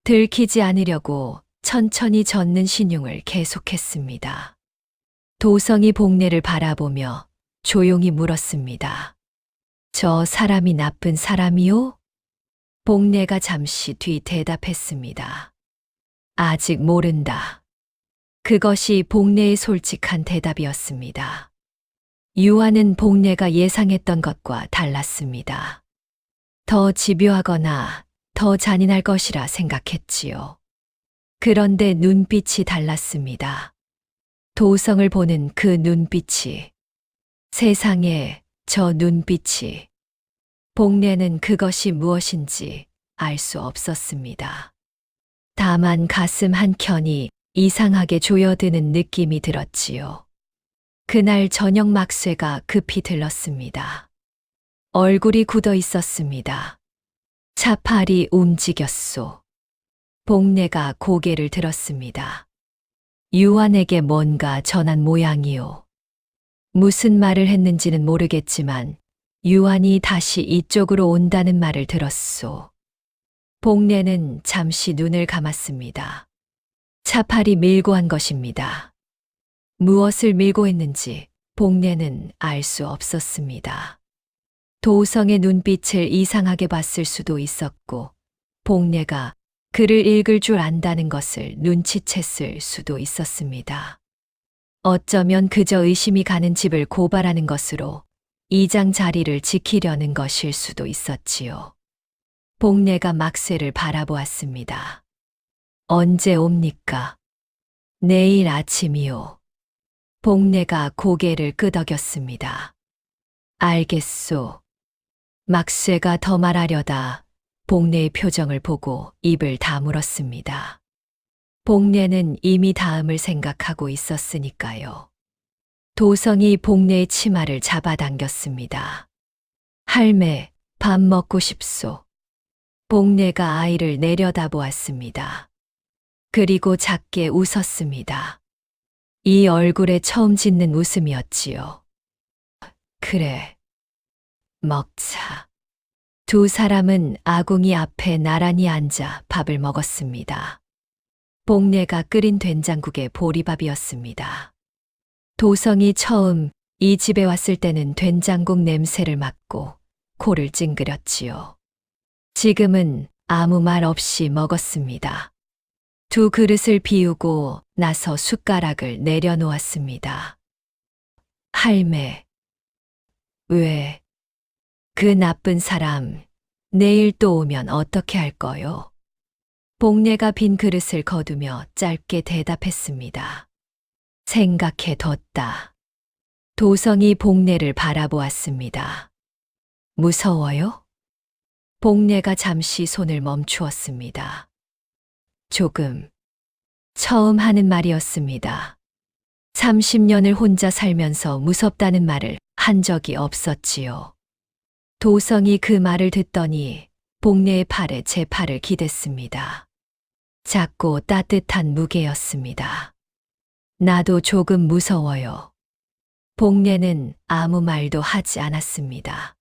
들키지 않으려고 천천히 젓는 신용을 계속했습니다. 도성이 복내를 바라보며 조용히 물었습니다. 저 사람이 나쁜 사람이요? 복내가 잠시 뒤 대답했습니다. 아직 모른다. 그것이 복내의 솔직한 대답이었습니다. 유한은 복내가 예상했던 것과 달랐습니다. 더 집요하거나 더 잔인할 것이라 생각했지요. 그런데 눈빛이 달랐습니다. 도성을 보는 그 눈빛이, 세상에 저 눈빛이, 복내는 그것이 무엇인지 알 수 없었습니다. 다만 가슴 한켠이 이상하게 조여드는 느낌이 들었지요. 그날 저녁 막쇠가 급히 들렀습니다. 얼굴이 굳어 있었습니다. 차팔이 움직였소. 복내가 고개를 들었습니다. 유한에게 뭔가 전한 모양이요. 무슨 말을 했는지는 모르겠지만 유한이 다시 이쪽으로 온다는 말을 들었소. 복내는 잠시 눈을 감았습니다. 차팔이 밀고 한 것입니다. 무엇을 밀고 했는지 복내는 알 수 없었습니다. 도우성의 눈빛을 이상하게 봤을 수도 있었고, 복례가 글을 읽을 줄 안다는 것을 눈치챘을 수도 있었습니다. 어쩌면 그저 의심이 가는 집을 고발하는 것으로 이장 자리를 지키려는 것일 수도 있었지요. 복례가 막쇠를 바라보았습니다. 언제 옵니까? 내일 아침이요. 복례가 고개를 끄덕였습니다. 알겠소. 막쇠가 더 말하려다 복례의 표정을 보고 입을 다물었습니다. 복례는 이미 다음을 생각하고 있었으니까요. 도성이 복례의 치마를 잡아당겼습니다. 할매, 밥 먹고 싶소. 복례가 아이를 내려다보았습니다. 그리고 작게 웃었습니다. 이 얼굴에 처음 짓는 웃음이었지요. 그래. 먹자. 두 사람은 아궁이 앞에 나란히 앉아 밥을 먹었습니다. 복례가 끓인 된장국에 보리밥이었습니다. 도성이 처음 이 집에 왔을 때는 된장국 냄새를 맡고 코를 찡그렸지요. 지금은 아무 말 없이 먹었습니다. 두 그릇을 비우고 나서 숟가락을 내려놓았습니다. 할매, 왜? 그 나쁜 사람, 내일 또 오면 어떻게 할 거요? 복례가 빈 그릇을 거두며 짧게 대답했습니다. 생각해 뒀다. 도성이 복례를 바라보았습니다. 무서워요? 복례가 잠시 손을 멈추었습니다. 조금. 처음 하는 말이었습니다. 30년을 혼자 살면서 무섭다는 말을 한 적이 없었지요. 도성이 그 말을 듣더니 복례의 팔에 제 팔을 기댔습니다. 작고 따뜻한 무게였습니다. 나도 조금 무서워요. 복례는 아무 말도 하지 않았습니다.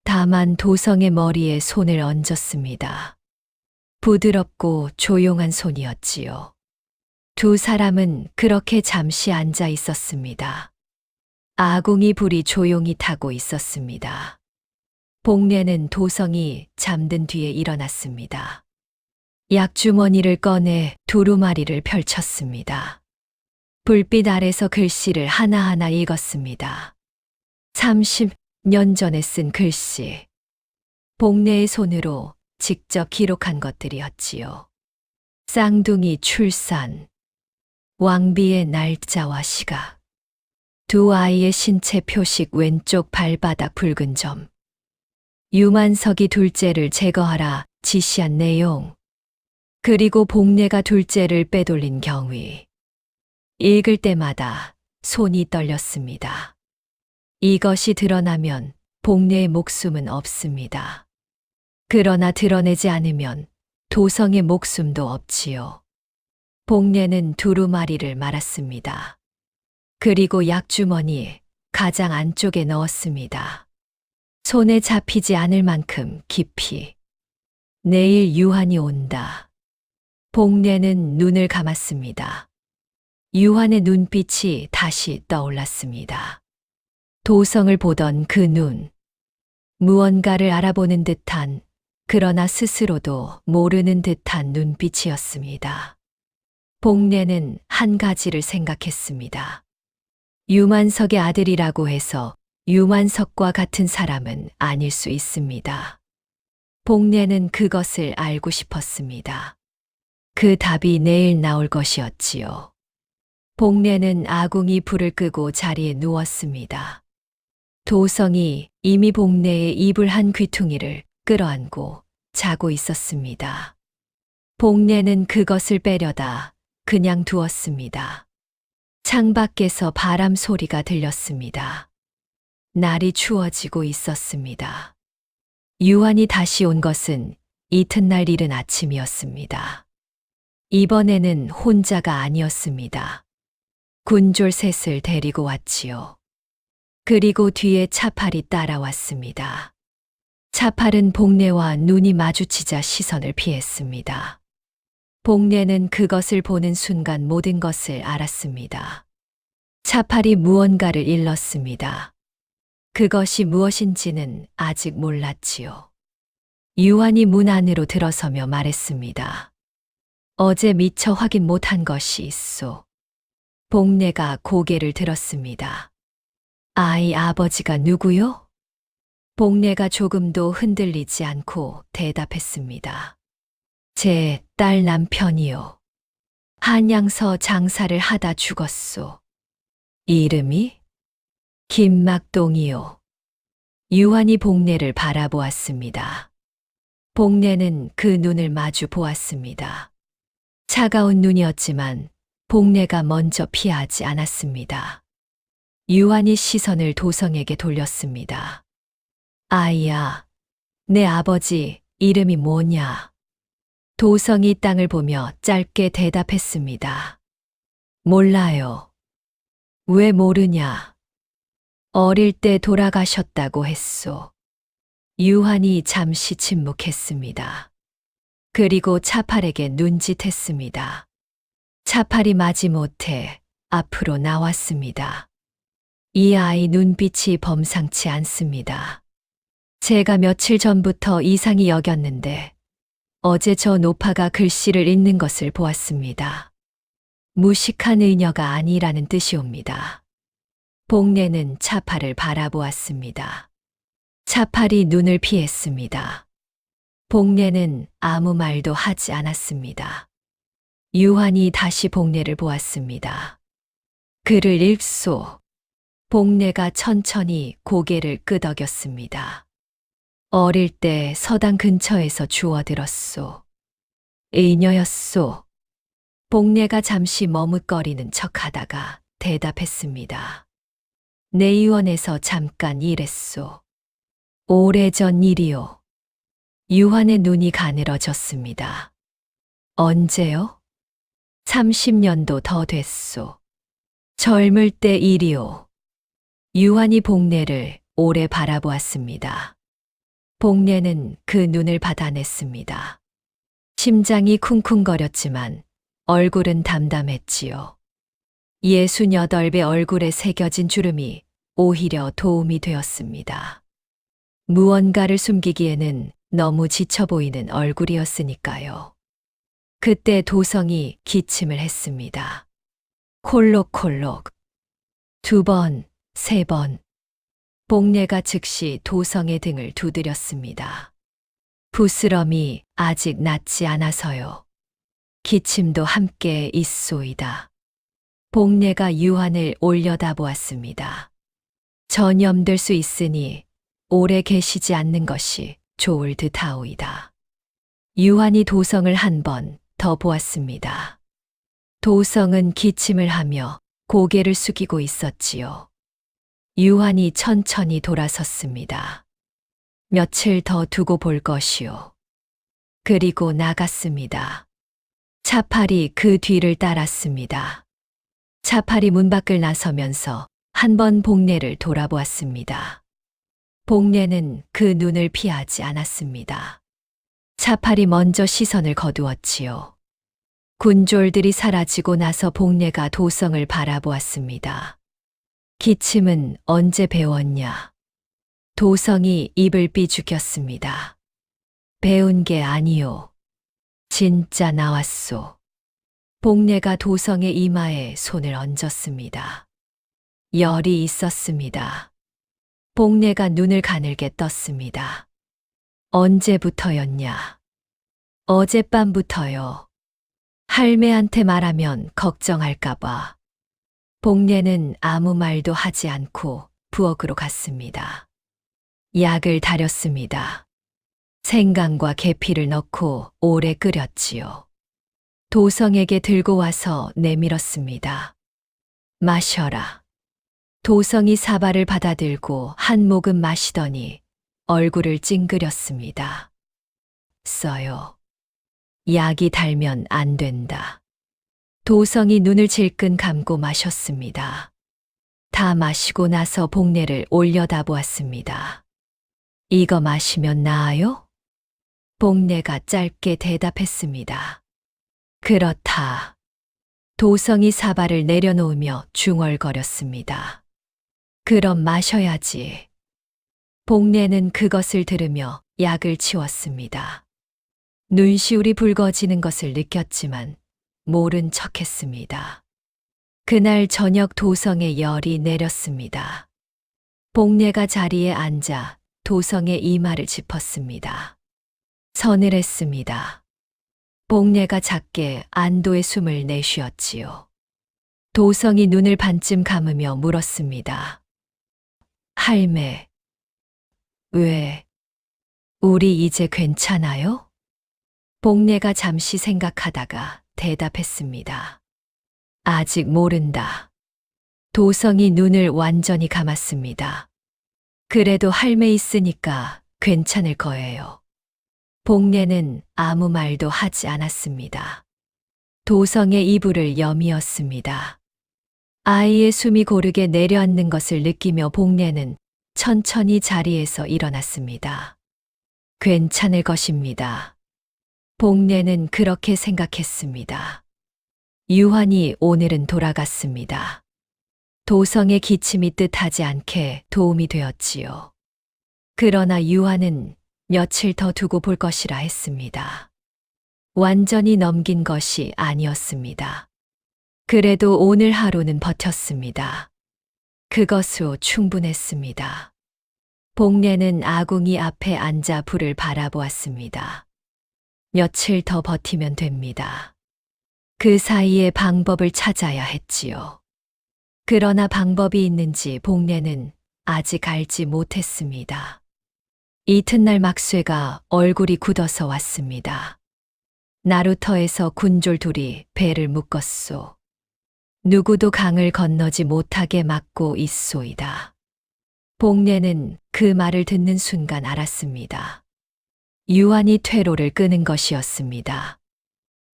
다만 도성의 머리에 손을 얹었습니다. 부드럽고 조용한 손이었지요. 두 사람은 그렇게 잠시 앉아 있었습니다. 아궁이 불이 조용히 타고 있었습니다. 복례는 도성이 잠든 뒤에 일어났습니다. 약주머니를 꺼내 두루마리를 펼쳤습니다. 불빛 아래서 글씨를 하나하나 읽었습니다. 30년 전에 쓴 글씨. 복례의 손으로 직접 기록한 것들이었지요. 쌍둥이 출산, 왕비의 날짜와 시각, 두 아이의 신체 표식 왼쪽 발바닥 붉은 점, 유만석이 둘째를 제거하라 지시한 내용, 그리고 복례가 둘째를 빼돌린 경위. 읽을 때마다 손이 떨렸습니다. 이것이 드러나면 복례의 목숨은 없습니다. 그러나 드러내지 않으면 도성의 목숨도 없지요. 복례는 두루마리를 말았습니다. 그리고 약주머니 가장 안쪽에 넣었습니다. 손에 잡히지 않을 만큼 깊이. 내일 유한이 온다. 복례는 눈을 감았습니다. 유한의 눈빛이 다시 떠올랐습니다. 도성을 보던 그 눈. 무언가를 알아보는 듯한, 그러나 스스로도 모르는 듯한 눈빛이었습니다. 복례는 한 가지를 생각했습니다. 유만석의 아들이라고 해서 유만석과 같은 사람은 아닐 수 있습니다. 복례는 그것을 알고 싶었습니다. 그 답이 내일 나올 것이었지요. 복례는 아궁이 불을 끄고 자리에 누웠습니다. 도성이 이미 복례의 이불 한 귀퉁이를 끌어안고 자고 있었습니다. 복례는 그것을 빼려다 그냥 두었습니다. 창밖에서 바람 소리가 들렸습니다. 날이 추워지고 있었습니다. 유한이 다시 온 것은 이튿날 이른 아침이었습니다. 이번에는 혼자가 아니었습니다. 군졸 셋을 데리고 왔지요. 그리고 뒤에 차팔이 따라왔습니다. 차팔은 복례와 눈이 마주치자 시선을 피했습니다. 복례는 그것을 보는 순간 모든 것을 알았습니다. 차팔이 무언가를 일렀습니다. 그것이 무엇인지는 아직 몰랐지요. 유한이 문 안으로 들어서며 말했습니다. 어제 미처 확인 못한 것이 있소. 복례가 고개를 들었습니다. 아이 아버지가 누구요? 복례가 조금도 흔들리지 않고 대답했습니다. 제 딸 남편이요. 한양서 장사를 하다 죽었소. 이름이? 김막동이요. 유한이 복례를 바라보았습니다. 복례는 그 눈을 마주 보았습니다. 차가운 눈이었지만 복례가 먼저 피하지 않았습니다. 유한이 시선을 도성에게 돌렸습니다. 아이야, 내 아버지 이름이 뭐냐? 도성이 땅을 보며 짧게 대답했습니다. 몰라요. 왜 모르냐? 어릴 때 돌아가셨다고 했소. 유한이 잠시 침묵했습니다. 그리고 차팔에게 눈짓했습니다. 차팔이 마지못해 앞으로 나왔습니다. 이 아이 눈빛이 범상치 않습니다. 제가 며칠 전부터 이상히 여겼는데 어제 저 노파가 글씨를 읽는 것을 보았습니다. 무식한 의녀가 아니라는 뜻이옵니다. 복례는 차팔을 바라보았습니다. 차팔이 눈을 피했습니다. 복례는 아무 말도 하지 않았습니다. 유한이 다시 복례를 보았습니다. 글을 읽소. 복례가 천천히 고개를 끄덕였습니다. 어릴 때 서당 근처에서 주워들었소. 의녀였소. 복례가 잠시 머뭇거리는 척하다가 대답했습니다. 내의원에서 잠깐 일했소. 오래전 일이요. 유한의 눈이 가늘어졌습니다. 언제요? 30년도 더 됐소. 젊을 때 일이요. 유한이 복례를 오래 바라보았습니다. 복례는 그 눈을 받아냈습니다. 심장이 쿵쿵거렸지만 얼굴은 담담했지요. 68배 얼굴에 새겨진 주름이 오히려 도움이 되었습니다. 무언가를 숨기기에는 너무 지쳐 보이는 얼굴이었으니까요. 그때 도성이 기침을 했습니다. 콜록콜록. 2번, 3번. 복례가 즉시 도성의 등을 두드렸습니다. 부스럼이 아직 낫지 않아서요. 기침도 함께 있소이다. 복례가 유한을 올려다보았습니다. 전염될 수 있으니 오래 계시지 않는 것이 좋을 듯하오이다. 유한이 도성을 한 번 더 보았습니다. 도성은 기침을 하며 고개를 숙이고 있었지요. 유한이 천천히 돌아섰습니다. 며칠 더 두고 볼 것이요. 그리고 나갔습니다. 차팔이 그 뒤를 따랐습니다. 차팔이 문 밖을 나서면서 한 번 복례를 돌아보았습니다. 복례는 그 눈을 피하지 않았습니다. 차팔이 먼저 시선을 거두었지요. 군졸들이 사라지고 나서 복례가 도성을 바라보았습니다. 기침은 언제 배웠냐? 도성이 입을 삐죽였습니다. 배운 게 아니요. 진짜 나왔소. 복례가 도성의 이마에 손을 얹었습니다. 열이 있었습니다. 복례가 눈을 가늘게 떴습니다. 언제부터였냐? 어젯밤부터요. 할매한테 말하면 걱정할까봐. 복례는 아무 말도 하지 않고 부엌으로 갔습니다. 약을 다렸습니다. 생강과 계피를 넣고 오래 끓였지요. 도성에게 들고 와서 내밀었습니다. 마셔라. 도성이 사발을 받아들고 한 모금 마시더니 얼굴을 찡그렸습니다. 써요. 약이 달면 안 된다. 도성이 눈을 질끈 감고 마셨습니다. 다 마시고 나서 복례를 올려다보았습니다. 이거 마시면 나아요? 복례가 짧게 대답했습니다. 그렇다. 도성이 사발을 내려놓으며 중얼거렸습니다. 그럼 마셔야지. 복례는 그것을 들으며 약을 치웠습니다. 눈시울이 붉어지는 것을 느꼈지만 모른 척했습니다. 그날 저녁 도성에 열이 내렸습니다. 복례가 자리에 앉아 도성의 이마를 짚었습니다. 서늘했습니다. 복례가 작게 안도의 숨을 내쉬었지요. 도성이 눈을 반쯤 감으며 물었습니다. 할매, 왜? 우리 이제 괜찮아요? 복례가 잠시 생각하다가 대답했습니다. 아직 모른다. 도성이 눈을 완전히 감았습니다. 그래도 할매 있으니까 괜찮을 거예요. 복례는 아무 말도 하지 않았습니다. 도성의 이불을 여미었습니다. 아이의 숨이 고르게 내려앉는 것을 느끼며 복례는 천천히 자리에서 일어났습니다. 괜찮을 것입니다. 복례는 그렇게 생각했습니다. 유환이 오늘은 돌아갔습니다. 도성의 기침이 뜻하지 않게 도움이 되었지요. 그러나 유환은 며칠 더 두고 볼 것이라 했습니다. 완전히 넘긴 것이 아니었습니다. 그래도 오늘 하루는 버텼습니다. 그것으로 충분했습니다. 복례는 아궁이 앞에 앉아 불을 바라보았습니다. 며칠 더 버티면 됩니다. 그 사이에 방법을 찾아야 했지요. 그러나 방법이 있는지 복례는 아직 알지 못했습니다. 이튿날 막쇠가 얼굴이 굳어서 왔습니다. 나루터에서 군졸 둘이 배를 묶었소. 누구도 강을 건너지 못하게 막고 있소이다. 복례는 그 말을 듣는 순간 알았습니다. 유한이 퇴로를 끄는 것이었습니다.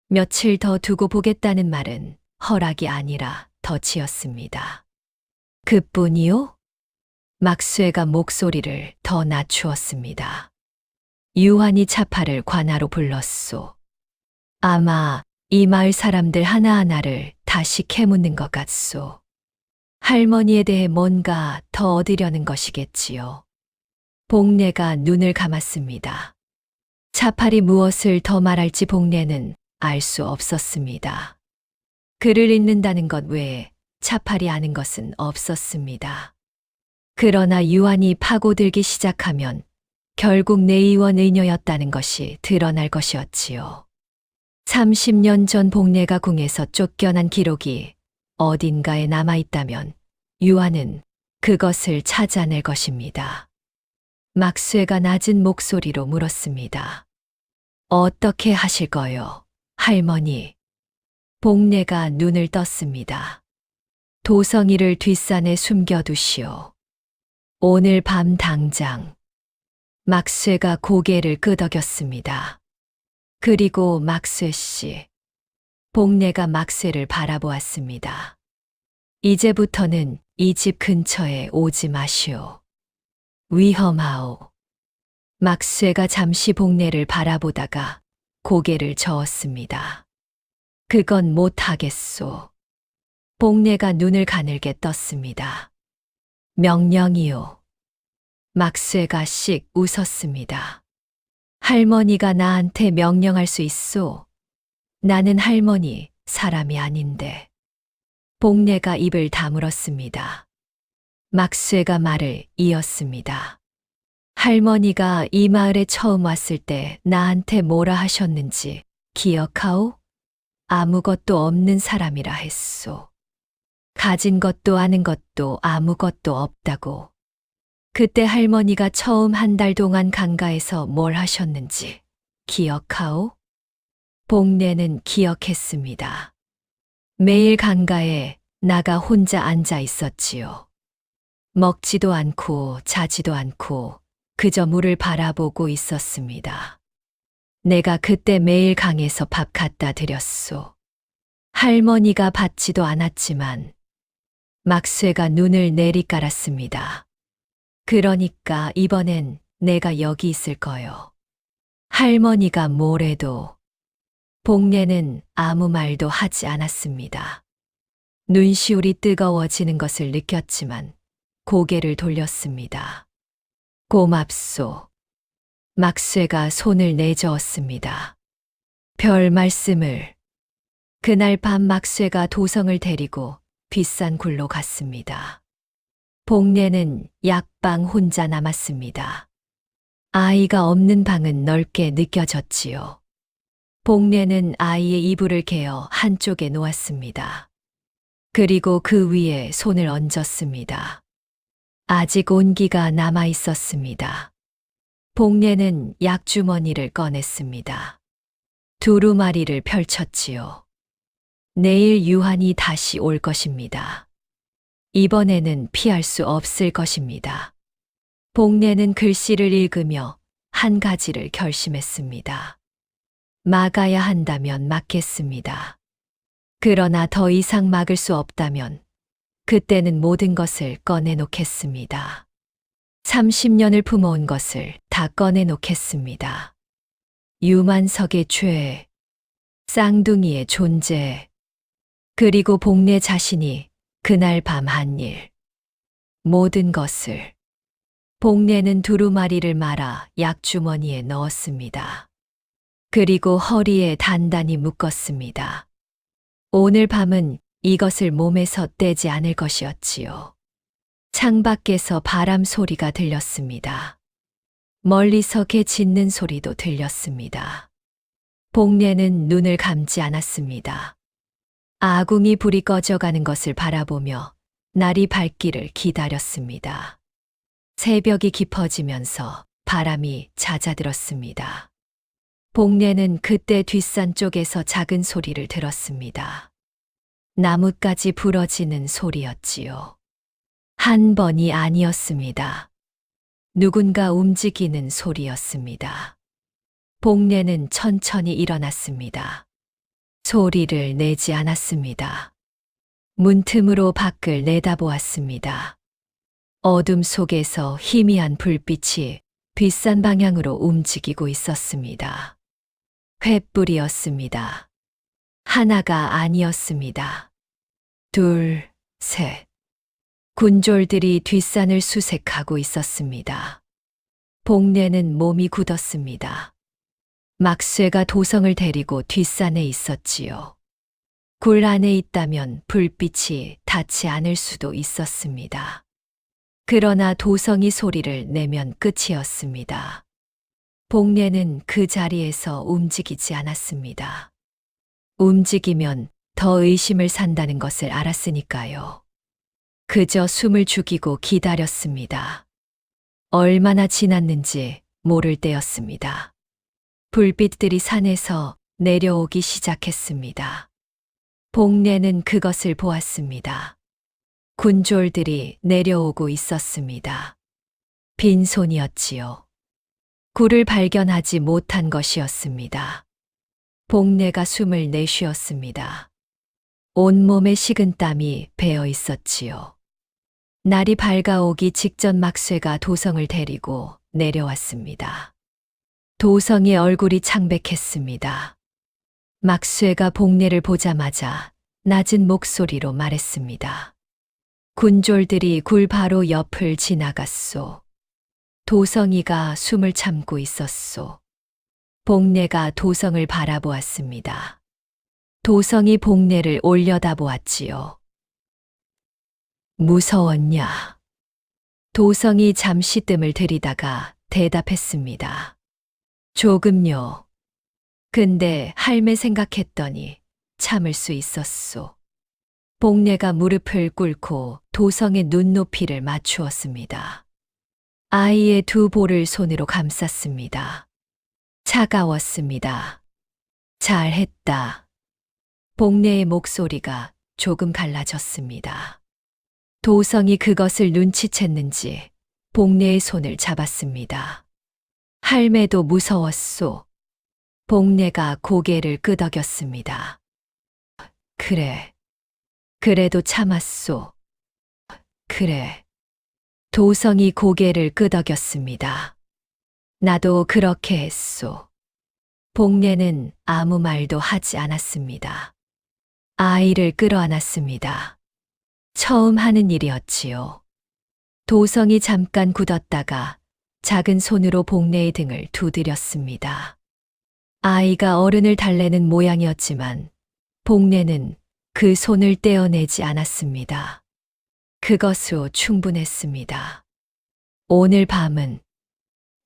며칠 더 두고 보겠다는 말은 허락이 아니라 덫이었습니다. 그뿐이요? 막쇠가 목소리를 더 낮추었습니다. 유한이 차파를 관하로 불렀소. 아마 이 마을 사람들 하나하나를 다시 캐묻는 것 같소. 할머니에 대해 뭔가 더 얻으려는 것이겠지요. 복례가 눈을 감았습니다. 차팔이 무엇을 더 말할지 복례는 알 수 없었습니다. 글을 읽는다는 것 외에 차팔이 아는 것은 없었습니다. 그러나 유한이 파고들기 시작하면 결국 내의원 의녀였다는 것이 드러날 것이었지요. 30년 전 복례가 궁에서 쫓겨난 기록이 어딘가에 남아있다면 유한은 그것을 찾아낼 것입니다. 막쇠가 낮은 목소리로 물었습니다. 어떻게 하실 거요, 할머니? 복례가 눈을 떴습니다. 도성이를 뒷산에 숨겨두시오. 오늘 밤 당장. 막쇠가 고개를 끄덕였습니다. 그리고 막쇠 씨. 복례가 막쇠를 바라보았습니다. 이제부터는 이 집 근처에 오지 마시오. 위험하오. 막쇠가 잠시 복례를 바라보다가 고개를 저었습니다. 그건 못하겠소. 복례가 눈을 가늘게 떴습니다. 명령이요. 막쇠가 씩 웃었습니다. 할머니가 나한테 명령할 수 있소. 나는 할머니, 사람이 아닌데. 복례가 입을 다물었습니다. 막쇠가 말을 이었습니다. 할머니가 이 마을에 처음 왔을 때 나한테 뭐라 하셨는지 기억하오? 아무것도 없는 사람이라 했소. 가진 것도 아는 것도 아무것도 없다고. 그때 할머니가 처음 한 달 동안 강가에서 뭘 하셨는지 기억하오? 복례는 기억했습니다. 매일 강가에 나가 혼자 앉아 있었지요. 먹지도 않고 자지도 않고 그저 물을 바라보고 있었습니다. 내가 그때 매일 강에서 밥 갖다 드렸소. 할머니가 받지도 않았지만 막쇠가 눈을 내리깔았습니다. 그러니까 이번엔 내가 여기 있을 거요. 할머니가 뭐래도. 복례는 아무 말도 하지 않았습니다. 눈시울이 뜨거워지는 것을 느꼈지만 고개를 돌렸습니다. 고맙소. 막쇠가 손을 내저었습니다. 별 말씀을. 그날 밤 막쇠가 도성을 데리고 뒷산 굴로 갔습니다. 복례는 약방 혼자 남았습니다. 아이가 없는 방은 넓게 느껴졌지요. 복례는 아이의 이불을 개어 한쪽에 놓았습니다. 그리고 그 위에 손을 얹었습니다. 아직 온기가 남아 있었습니다. 복례는 약주머니를 꺼냈습니다. 두루마리를 펼쳤지요. 내일 유한이 다시 올 것입니다. 이번에는 피할 수 없을 것입니다. 복례는 글씨를 읽으며 한 가지를 결심했습니다. 막아야 한다면 막겠습니다. 그러나 더 이상 막을 수 없다면 그때는 모든 것을 꺼내놓겠습니다. 30년을 품어온 것을 다 꺼내놓겠습니다. 유만석의 죄, 쌍둥이의 존재, 그리고 복례 자신이 그날 밤 한 일, 모든 것을. 복례는 두루마리를 말아 약주머니에 넣었습니다. 그리고 허리에 단단히 묶었습니다. 오늘 밤은 이것을 몸에서 떼지 않을 것이었지요. 창밖에서 바람 소리가 들렸습니다. 멀리서 개 짖는 소리도 들렸습니다. 복례는 눈을 감지 않았습니다. 아궁이 불이 꺼져가는 것을 바라보며 날이 밝기를 기다렸습니다. 새벽이 깊어지면서 바람이 잦아들었습니다. 복례는 그때 뒷산 쪽에서 작은 소리를 들었습니다. 나뭇가지 부러지는 소리였지요. 한 번이 아니었습니다. 누군가 움직이는 소리였습니다. 복례는 천천히 일어났습니다. 소리를 내지 않았습니다. 문틈으로 밖을 내다보았습니다. 어둠 속에서 희미한 불빛이 뒷산 방향으로 움직이고 있었습니다. 횃불이었습니다. 하나가 아니었습니다. 둘, 셋. 군졸들이 뒷산을 수색하고 있었습니다. 복례는 몸이 굳었습니다. 막쇠가 도성을 데리고 뒷산에 있었지요. 굴 안에 있다면 불빛이 닿지 않을 수도 있었습니다. 그러나 도성이 소리를 내면 끝이었습니다. 복례는 그 자리에서 움직이지 않았습니다. 움직이면 더 의심을 산다는 것을 알았으니까요. 그저 숨을 죽이고 기다렸습니다. 얼마나 지났는지 모를 때였습니다. 불빛들이 산에서 내려오기 시작했습니다. 복례는 그것을 보았습니다. 군졸들이 내려오고 있었습니다. 빈손이었지요. 굴을 발견하지 못한 것이었습니다. 복례가 숨을 내쉬었습니다. 온몸에 식은땀이 배어 있었지요. 날이 밝아오기 직전 막쇠가 도성을 데리고 내려왔습니다. 도성의 얼굴이 창백했습니다. 막쇠가 복례를 보자마자 낮은 목소리로 말했습니다. 군졸들이 굴 바로 옆을 지나갔소. 도성이가 숨을 참고 있었소. 복례가 도성을 바라보았습니다. 도성이 복례를 올려다보았지요. 무서웠냐? 도성이 잠시 뜸을 들이다가 대답했습니다. 조금요. 근데 할매 생각했더니 참을 수 있었소. 복례가 무릎을 꿇고 도성의 눈높이를 맞추었습니다. 아이의 두 볼을 손으로 감쌌습니다. 차가웠습니다. 잘했다. 복례의 목소리가 조금 갈라졌습니다. 도성이 그것을 눈치챘는지 복례의 손을 잡았습니다. 할매도 무서웠소. 복례가 고개를 끄덕였습니다. 그래. 그래도 참았소. 그래. 도성이 고개를 끄덕였습니다. 나도 그렇게 했소. 복례는 아무 말도 하지 않았습니다. 아이를 끌어안았습니다. 처음 하는 일이었지요. 도성이 잠깐 굳었다가 작은 손으로 복내의 등을 두드렸습니다. 아이가 어른을 달래는 모양이었지만 복내는 그 손을 떼어내지 않았습니다. 그것으로 충분했습니다. 오늘 밤은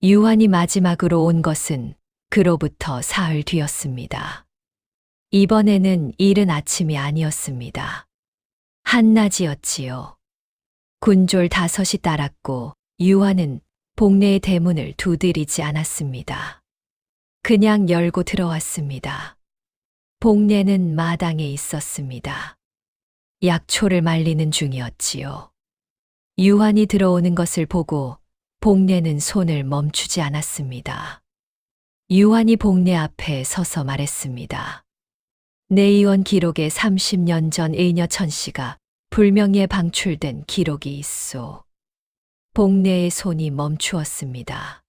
유한이 마지막으로 온 것은 그로부터 사흘 뒤였습니다. 이번에는 이른 아침이 아니었습니다. 한낮이었지요. 군졸 5이 따랐고 유한은 복내의 대문을 두드리지 않았습니다. 그냥 열고 들어왔습니다. 복내는 마당에 있었습니다. 약초를 말리는 중이었지요. 유한이 들어오는 것을 보고 복내는 손을 멈추지 않았습니다. 유한이 복내 앞에 서서 말했습니다. 내의원 기록에 30년 전 의녀 천씨가 불명예 방출된 기록이 있소. 복내의 손이 멈추었습니다.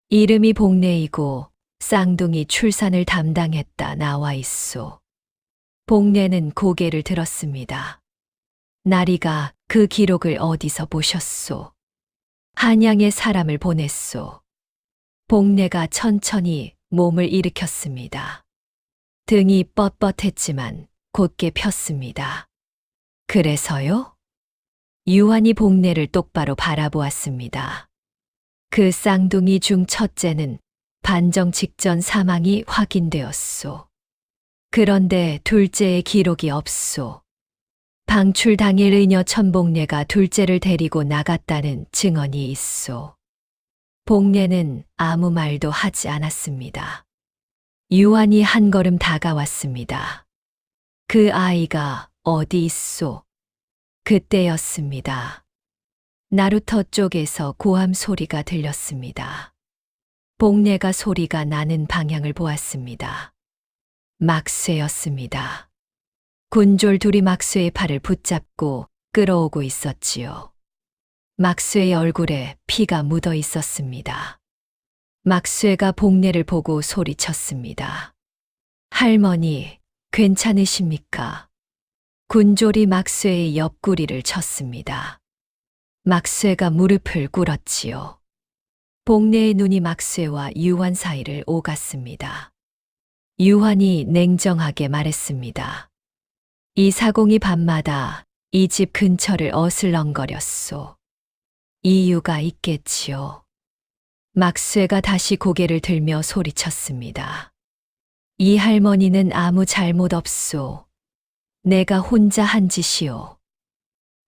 이름이 복내이고 쌍둥이 출산을 담당했다 나와 있소. 복내는 고개를 들었습니다. 나리가 그 기록을 어디서 보셨소? 한양에 사람을 보냈소. 복내가 천천히 몸을 일으켰습니다. 등이 뻣뻣했지만 곧게 폈습니다. 그래서요? 유한이 복내를 똑바로 바라보았습니다. 그 쌍둥이 중 첫째는 반정 직전 사망이 확인되었소. 그런데 둘째의 기록이 없소. 방출 당일 의녀 천복내가 둘째를 데리고 나갔다는 증언이 있소. 복내는 아무 말도 하지 않았습니다. 유한이 한 걸음 다가왔습니다. 그 아이가 어디 있소? 그때였습니다. 나루터 쪽에서 고함 소리가 들렸습니다. 복내가 소리가 나는 방향을 보았습니다. 막쇠였습니다. 군졸 둘이 막쇠의 팔을 붙잡고 끌어오고 있었지요. 막쇠의 얼굴에 피가 묻어 있었습니다. 막쇠가 복내를 보고 소리쳤습니다. 할머니, 괜찮으십니까? 군졸이 막쇠의 옆구리를 쳤습니다. 막쇠가 무릎을 꿇었지요. 복내의 눈이 막쇠와 유한 사이를 오갔습니다. 유한이 냉정하게 말했습니다. 이 사공이 밤마다 이 집 근처를 어슬렁거렸소. 이유가 있겠지요. 막쇠가 다시 고개를 들며 소리쳤습니다. 이 할머니는 아무 잘못 없소. 내가 혼자 한 짓이오.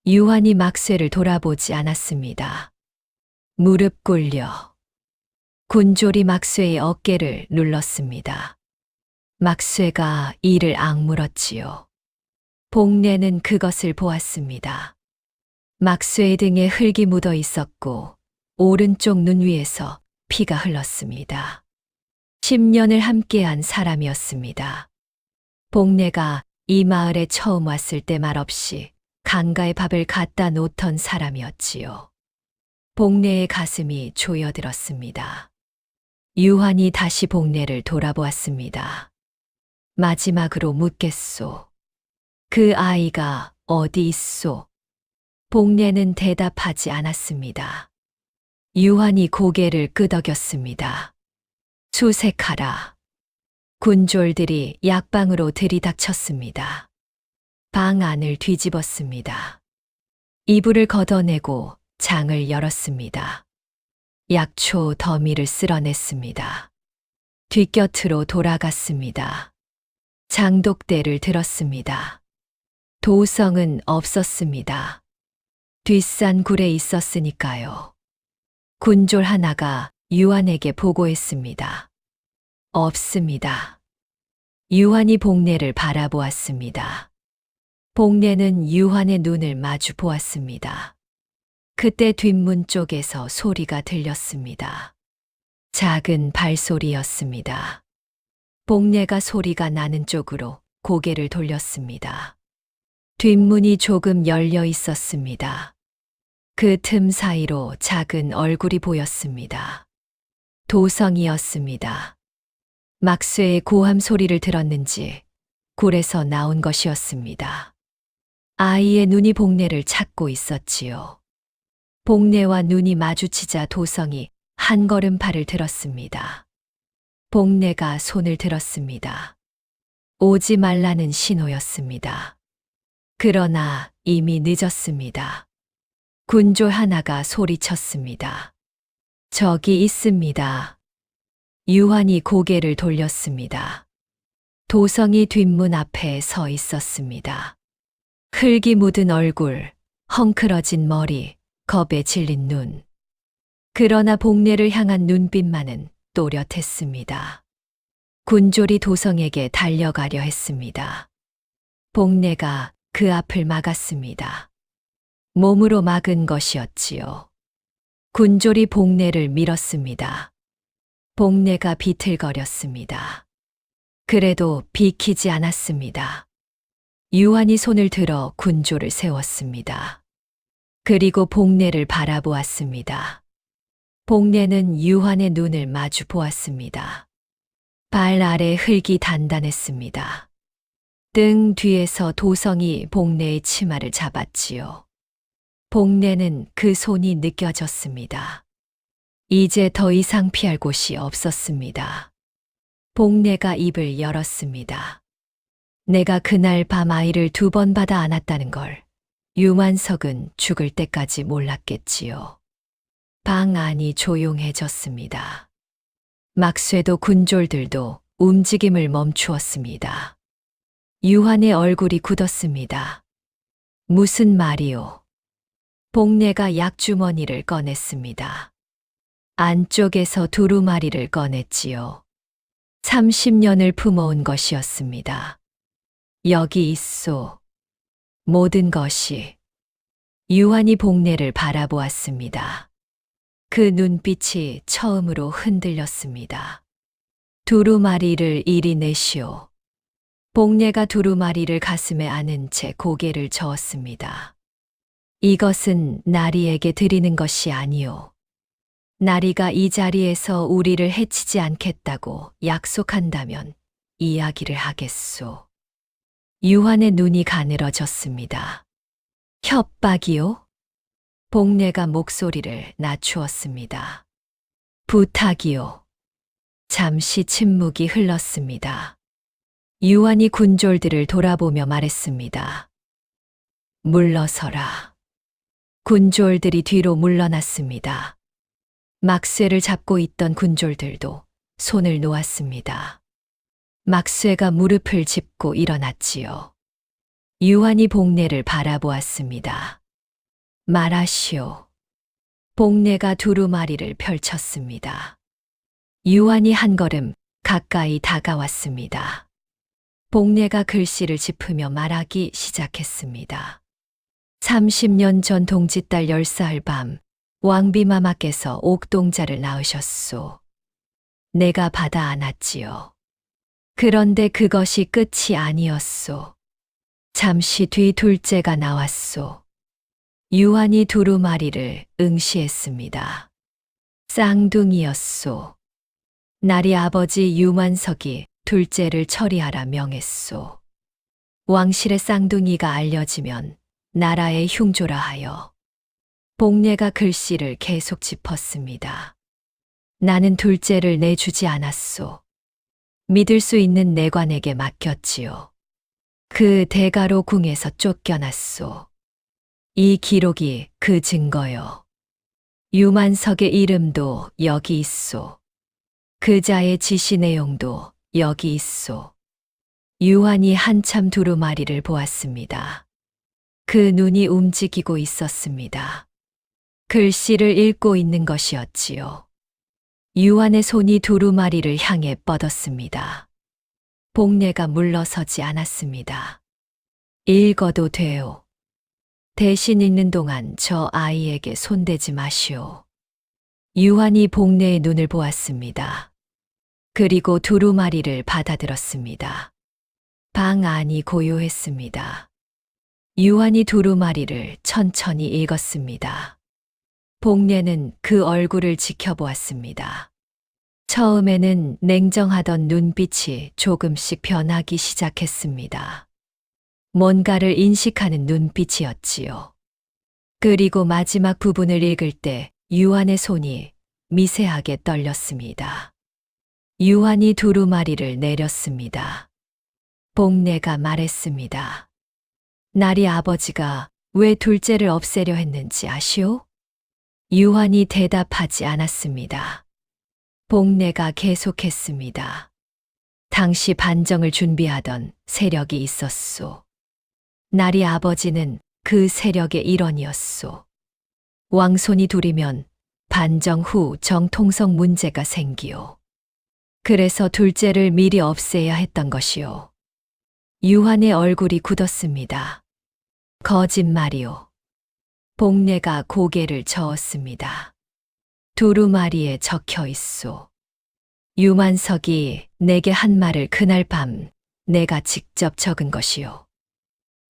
유한이 막쇠를 돌아보지 않았습니다. 무릎 꿇려. 군졸이 막쇠의 어깨를 눌렀습니다. 막쇠가 이를 악물었지요. 복내는 그것을 보았습니다. 막쇠의 등에 흙이 묻어 있었고 오른쪽 눈 위에서 피가 흘렀습니다. 10년을 함께한 사람이었습니다. 복내가 이 마을에 처음 왔을 때 말없이 강가에 밥을 갖다 놓던 사람이었지요. 복내의 가슴이 조여들었습니다. 유한이 다시 복내를 돌아보았습니다. 마지막으로 묻겠소. 그 아이가 어디 있소? 복내는 대답하지 않았습니다. 유한이 고개를 끄덕였습니다. 수색하라. 군졸들이 약방으로 들이닥쳤습니다. 방 안을 뒤집었습니다. 이불을 걷어내고 장을 열었습니다. 약초 더미를 쓸어냈습니다. 뒷곁으로 돌아갔습니다. 장독대를 들었습니다. 도성은 없었습니다. 뒷산 굴에 있었으니까요. 군졸 하나가 유한에게 보고했습니다. 없습니다. 유한이 복내를 바라보았습니다. 복내는 유한의 눈을 마주 보았습니다. 그때 뒷문 쪽에서 소리가 들렸습니다. 작은 발소리였습니다. 복내가 소리가 나는 쪽으로 고개를 돌렸습니다. 뒷문이 조금 열려 있었습니다. 그 틈 사이로 작은 얼굴이 보였습니다. 도성이었습니다. 막쇠의 고함 소리를 들었는지 굴에서 나온 것이었습니다. 아이의 눈이 복내를 찾고 있었지요. 복내와 눈이 마주치자 도성이 한 걸음 발을 들었습니다. 복내가 손을 들었습니다. 오지 말라는 신호였습니다. 그러나 이미 늦었습니다. 군조 하나가 소리쳤습니다. 저기 있습니다. 유한이 고개를 돌렸습니다. 도성이 뒷문 앞에 서 있었습니다. 흙이 묻은 얼굴, 헝클어진 머리, 겁에 질린 눈. 그러나 복례를 향한 눈빛만은 또렷했습니다. 군졸이 도성에게 달려가려 했습니다. 복례가 그 앞을 막았습니다. 몸으로 막은 것이었지요. 군졸이 복례를 밀었습니다. 복례가 비틀거렸습니다. 그래도 비키지 않았습니다. 유한이 손을 들어 군졸을 세웠습니다. 그리고 복례를 바라보았습니다. 복례는 유한의 눈을 마주 보았습니다. 발 아래 흙이 단단했습니다. 등 뒤에서 도성이 복례의 치마를 잡았지요. 복례는 그 손이 느껴졌습니다. 이제 더 이상 피할 곳이 없었습니다. 복례가 입을 열었습니다. 내가 그날 밤 아이를 2번 받아 안았다는 걸 유만석은 죽을 때까지 몰랐겠지요. 방 안이 조용해졌습니다. 막쇠도 군졸들도 움직임을 멈추었습니다. 유한의 얼굴이 굳었습니다. 무슨 말이오? 복례가 약주머니를 꺼냈습니다. 안쪽에서 두루마리를 꺼냈지요. 30년을 품어온 것이었습니다. 여기 있소. 모든 것이. 유한이 복례를 바라보았습니다. 그 눈빛이 처음으로 흔들렸습니다. 두루마리를 이리 내시오. 복례가 두루마리를 가슴에 안은 채 고개를 저었습니다. 이것은 나리에게 드리는 것이 아니오. 나리가 이 자리에서 우리를 해치지 않겠다고 약속한다면 이야기를 하겠소. 유한의 눈이 가늘어졌습니다. 협박이요? 복례가 목소리를 낮추었습니다. 부탁이요. 잠시 침묵이 흘렀습니다. 유한이 군졸들을 돌아보며 말했습니다. 물러서라. 군졸들이 뒤로 물러났습니다. 막쇠를 잡고 있던 군졸들도 손을 놓았습니다. 막쇠가 무릎을 짚고 일어났지요. 유한이 복례를 바라보았습니다. 말하시오. 복례가 두루마리를 펼쳤습니다. 유한이 한 걸음 가까이 다가왔습니다. 복례가 글씨를 짚으며 말하기 시작했습니다. 30년 전 동짓달 10살 밤 왕비마마께서 옥동자를 낳으셨소. 내가 받아 안았지요. 그런데 그것이 끝이 아니었소. 잠시 뒤 둘째가 나왔소. 유한이 두루마리를 응시했습니다. 쌍둥이였소. 날이 아버지 유만석이 둘째를 처리하라 명했소. 왕실의 쌍둥이가 알려지면 나라의 흉조라 하여. 복례가 글씨를 계속 짚었습니다. 나는 둘째를 내주지 않았소. 믿을 수 있는 내관에게 맡겼지요. 그 대가로 궁에서 쫓겨났소. 이 기록이 그 증거요. 유만석의 이름도 여기 있소. 그자의 지시 내용도 여기 있소. 유한이 한참 두루마리를 보았습니다. 그 눈이 움직이고 있었습니다. 글씨를 읽고 있는 것이었지요. 유한의 손이 두루마리를 향해 뻗었습니다. 복례가 물러서지 않았습니다. 읽어도 돼요. 대신 읽는 동안 저 아이에게 손대지 마시오. 유한이 복례의 눈을 보았습니다. 그리고 두루마리를 받아들었습니다. 방 안이 고요했습니다. 유한이 두루마리를 천천히 읽었습니다. 복례는 그 얼굴을 지켜보았습니다. 처음에는 냉정하던 눈빛이 조금씩 변하기 시작했습니다. 뭔가를 인식하는 눈빛이었지요. 그리고 마지막 부분을 읽을 때 유한의 손이 미세하게 떨렸습니다. 유한이 두루마리를 내렸습니다. 복내가 말했습니다. 나리 아버지가 왜 둘째를 없애려 했는지 아시오? 유한이 대답하지 않았습니다. 복내가 계속했습니다. 당시 반정을 준비하던 세력이 있었소. 나리 아버지는 그 세력의 일원이었소. 왕손이 둘이면 반정 후 정통성 문제가 생기오. 그래서 둘째를 미리 없애야 했던 것이오. 유한의 얼굴이 굳었습니다. 거짓말이오. 복내가 고개를 저었습니다. 두루마리에 적혀 있소. 유만석이 내게 한 말을 그날 밤 내가 직접 적은 것이오.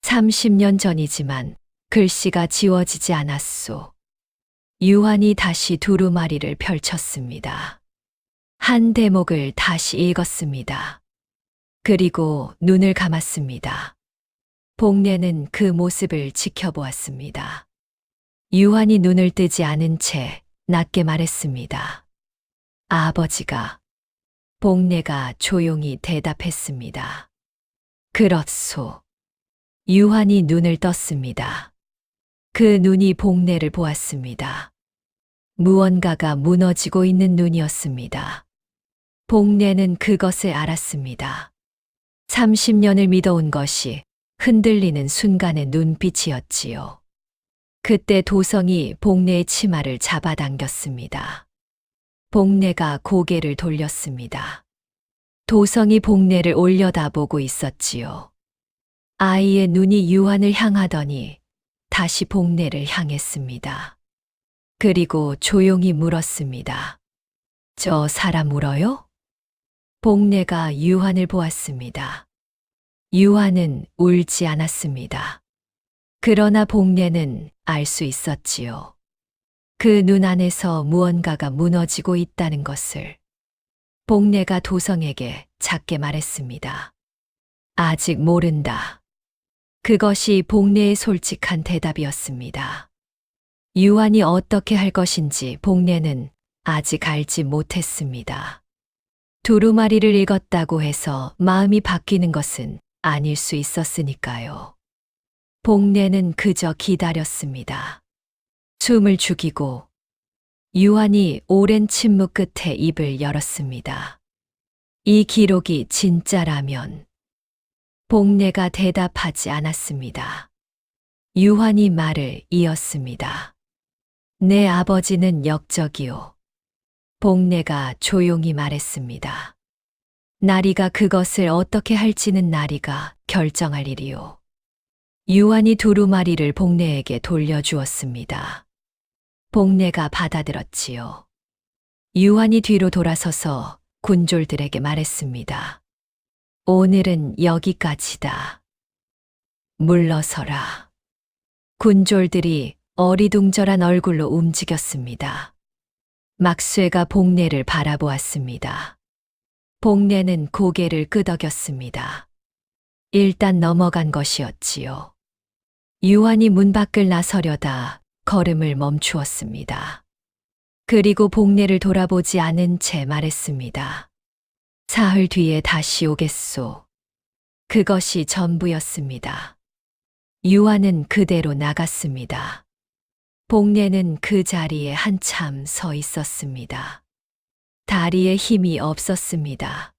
30년 전이지만 글씨가 지워지지 않았소. 유한이 다시 두루마리를 펼쳤습니다. 한 대목을 다시 읽었습니다. 그리고 눈을 감았습니다. 복내는 그 모습을 지켜보았습니다. 유한이 눈을 뜨지 않은 채 낮게 말했습니다. 아버지가. 복내가 조용히 대답했습니다. 그렇소. 유한이 눈을 떴습니다. 그 눈이 복내를 보았습니다. 무언가가 무너지고 있는 눈이었습니다. 복내는 그것을 알았습니다. 30년을 믿어온 것이 흔들리는 순간의 눈빛이었지요. 그때 도성이 복내의 치마를 잡아당겼습니다. 복내가 고개를 돌렸습니다. 도성이 복내를 올려다보고 있었지요. 아이의 눈이 유한을 향하더니 다시 복내를 향했습니다. 그리고 조용히 물었습니다. 저 사람 울어요? 복내가 유한을 보았습니다. 유한은 울지 않았습니다. 그러나 복내는 알 수 있었지요. 그 눈 안에서 무언가가 무너지고 있다는 것을. 복내가 도성에게 작게 말했습니다. 아직 모른다. 그것이 복내의 솔직한 대답이었습니다. 유한이 어떻게 할 것인지 복내는 아직 알지 못했습니다. 두루마리를 읽었다고 해서 마음이 바뀌는 것은 아닐 수 있었으니까요. 복내는 그저 기다렸습니다. 숨을 죽이고 유한이 오랜 침묵 끝에 입을 열었습니다. 이 기록이 진짜라면. 복내가 대답하지 않았습니다. 유한이 말을 이었습니다. 내 아버지는 역적이오. 복내가 조용히 말했습니다. 나리가 그것을 어떻게 할지는 나리가 결정할 일이오. 유한이 두루마리를 복내에게 돌려주었습니다. 복내가 받아들었지요. 유한이 뒤로 돌아서서 군졸들에게 말했습니다. 오늘은 여기까지다. 물러서라. 군졸들이 어리둥절한 얼굴로 움직였습니다. 막쇠가 복내를 바라보았습니다. 복내는 고개를 끄덕였습니다. 일단 넘어간 것이었지요. 유한이 문 밖을 나서려다 걸음을 멈추었습니다. 그리고 복내를 돌아보지 않은 채 말했습니다. 사흘 뒤에 다시 오겠소. 그것이 전부였습니다. 유한은 그대로 나갔습니다. 복내는 그 자리에 한참 서 있었습니다. 다리에 힘이 없었습니다.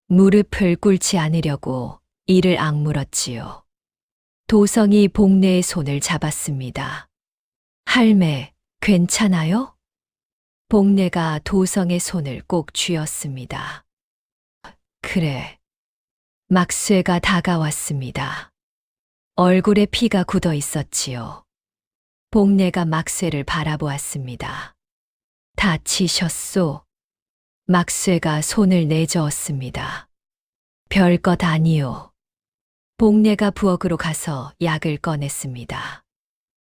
무릎을 꿇지 않으려고 이를 악물었지요. 도성이 복내의 손을 잡았습니다. 할매, 괜찮아요? 복내가 도성의 손을 꼭 쥐었습니다. 그래. 막쇠가 다가왔습니다. 얼굴에 피가 굳어 있었지요. 복내가 막쇠를 바라보았습니다. 다치셨소? 막쇠가 손을 내저었습니다. 별것 아니요. 복내가 부엌으로 가서 약을 꺼냈습니다.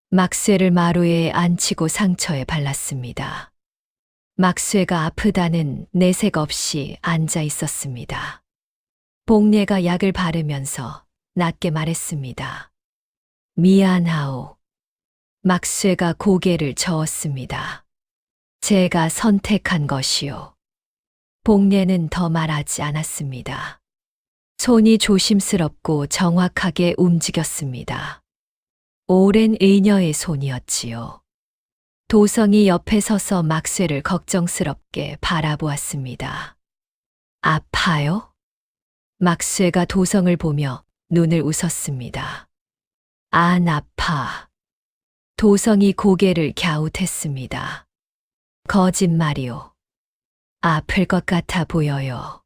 막쇠를 마루에 앉히고 상처에 발랐습니다. 막쇠가 아프다는 내색 없이 앉아 있었습니다. 복내가 약을 바르면서 낮게 말했습니다. 미안하오. 막쇠가 고개를 저었습니다. 제가 선택한 것이요. 복례는 더 말하지 않았습니다. 손이 조심스럽고 정확하게 움직였습니다. 오랜 의녀의 손이었지요. 도성이 옆에 서서 막쇠를 걱정스럽게 바라보았습니다. 아파요? 막쇠가 도성을 보며 눈을 웃었습니다. 안 아파. 도성이 고개를 갸웃했습니다. 거짓말이요. 아플 것 같아 보여요.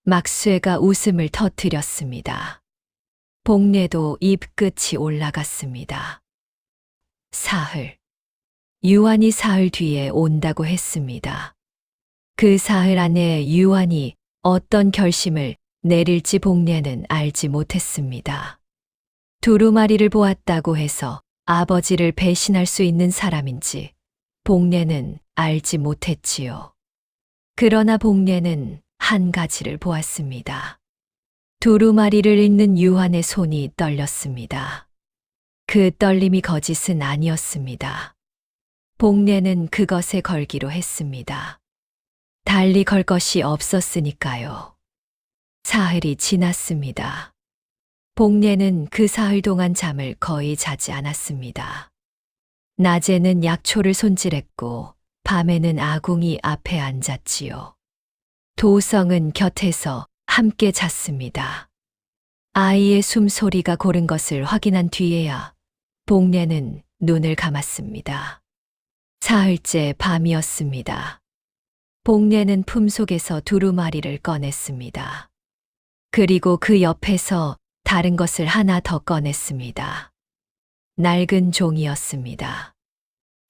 막쇠가 웃음을 터뜨렸습니다. 복례도 입끝이 올라갔습니다. 사흘. 유한이 사흘 뒤에 온다고 했습니다. 그 사흘 안에 유한이 어떤 결심을 내릴지 복례는 알지 못했습니다. 두루마리를 보았다고 해서 아버지를 배신할 수 있는 사람인지 복례는 알지 못했지요. 그러나 복례는 한 가지를 보았습니다. 두루마리를 읽는 유한의 손이 떨렸습니다. 그 떨림이 거짓은 아니었습니다. 복례는 그것에 걸기로 했습니다. 달리 걸 것이 없었으니까요. 사흘이 지났습니다. 복례는 그 사흘 동안 잠을 거의 자지 않았습니다. 낮에는 약초를 손질했고 밤에는 아궁이 앞에 앉았지요. 도성은 곁에서 함께 잤습니다. 아이의 숨소리가 고른 것을 확인한 뒤에야 복례는 눈을 감았습니다. 사흘째 밤이었습니다. 복례는 품속에서 두루마리를 꺼냈습니다. 그리고 그 옆에서 다른 것을 하나 더 꺼냈습니다. 낡은 종이였습니다.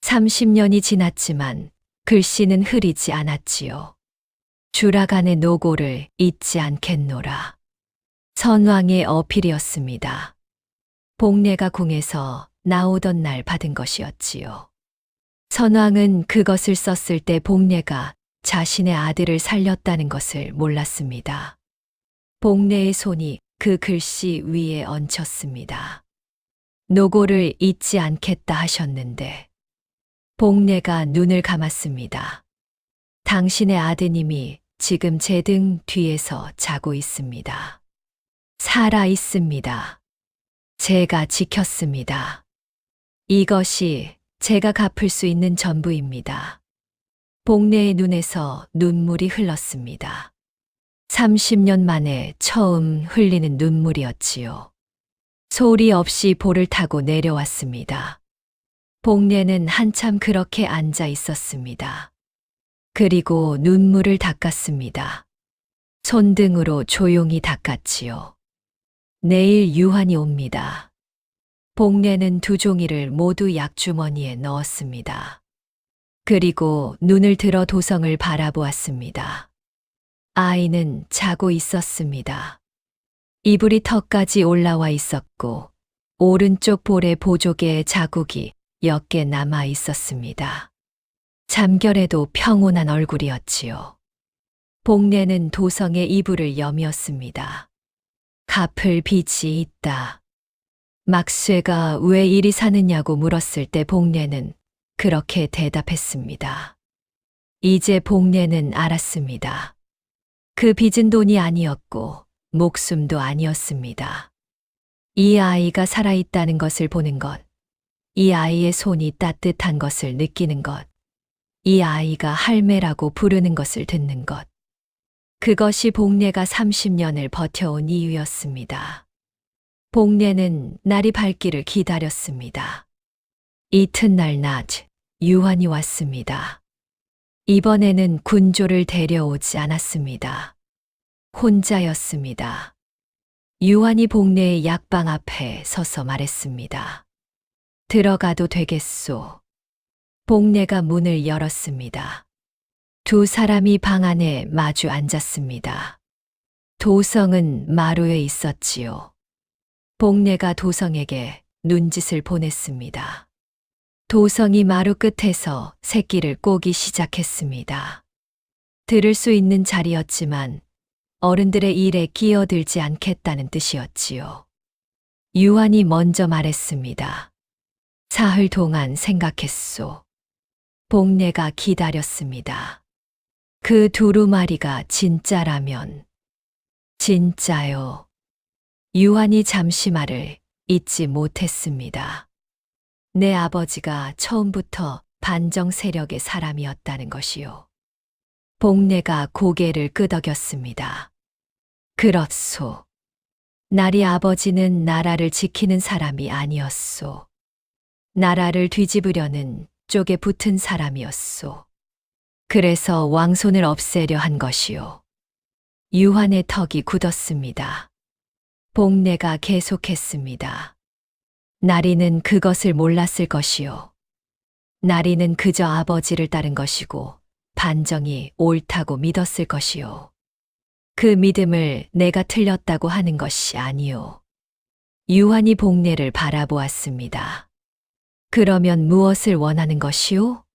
30년이 지났지만 글씨는 흐리지 않았지요. 주라간의 노고를 잊지 않겠노라. 선왕의 어필이었습니다. 복례가 궁에서 나오던 날 받은 것이었지요. 선왕은 그것을 썼을 때 복례가 자신의 아들을 살렸다는 것을 몰랐습니다. 복례의 손이 그 글씨 위에 얹혔습니다. 노고를 잊지 않겠다 하셨는데 복례가 눈을 감았습니다. 당신의 아드님이 지금 제 등 뒤에서 자고 있습니다. 살아 있습니다. 제가 지켰습니다. 이것이 제가 갚을 수 있는 전부입니다. 복례의 눈에서 눈물이 흘렀습니다. 30년 만에 처음 흘리는 눈물이었지요. 소리 없이 볼을 타고 내려왔습니다. 복례는 한참 그렇게 앉아 있었습니다. 그리고 눈물을 닦았습니다. 손등으로 조용히 닦았지요. 내일 유한이 옵니다. 복례는 두 종이를 모두 약주머니에 넣었습니다. 그리고 눈을 들어 도성을 바라보았습니다. 아이는 자고 있었습니다. 이불이 턱까지 올라와 있었고 오른쪽 볼에 보조개의 자국이 몇 개 남아 있었습니다. 잠결에도 평온한 얼굴이었지요. 복례는 도성의 이불을 여미었습니다. 갚을 빚이 있다. 막쇠가 왜 이리 사느냐고 물었을 때 복례는 그렇게 대답했습니다. 이제 복례는 알았습니다. 그 빚은 돈이 아니었고 목숨도 아니었습니다. 이 아이가 살아있다는 것을 보는 것, 이 아이의 손이 따뜻한 것을 느끼는 것, 이 아이가 할매라고 부르는 것을 듣는 것. 그것이 복례가 30년을 버텨온 이유였습니다. 복례는 날이 밝기를 기다렸습니다. 이튿날 낮, 유한이 왔습니다. 이번에는 군조를 데려오지 않았습니다. 혼자였습니다. 유한이 복례의 약방 앞에 서서 말했습니다. 들어가도 되겠소. 복례가 문을 열었습니다. 두 사람이 방 안에 마주 앉았습니다. 도성은 마루에 있었지요. 복례가 도성에게 눈짓을 보냈습니다. 도성이 마루 끝에서 새끼를 꼬기 시작했습니다. 들을 수 있는 자리였지만 어른들의 일에 끼어들지 않겠다는 뜻이었지요. 유한이 먼저 말했습니다. 사흘 동안 생각했소. 복내가 기다렸습니다. 그 두루마리가 진짜라면. 진짜요. 유한이 잠시 말을 잊지 못했습니다. 내 아버지가 처음부터 반정 세력의 사람이었다는 것이요. 복내가 고개를 끄덕였습니다. 그렇소. 나리 아버지는 나라를 지키는 사람이 아니었소. 나라를 뒤집으려는 쪽에 붙은 사람이었소. 그래서 왕손을 없애려 한 것이요. 유한의 턱이 굳었습니다. 복내가 계속했습니다. 나리는 그것을 몰랐을 것이요. 나리는 그저 아버지를 따른 것이고 반정이 옳다고 믿었을 것이요. 그 믿음을 내가 틀렸다고 하는 것이 아니요. 유한이 복내를 바라보았습니다. 그러면 무엇을 원하는 것이요?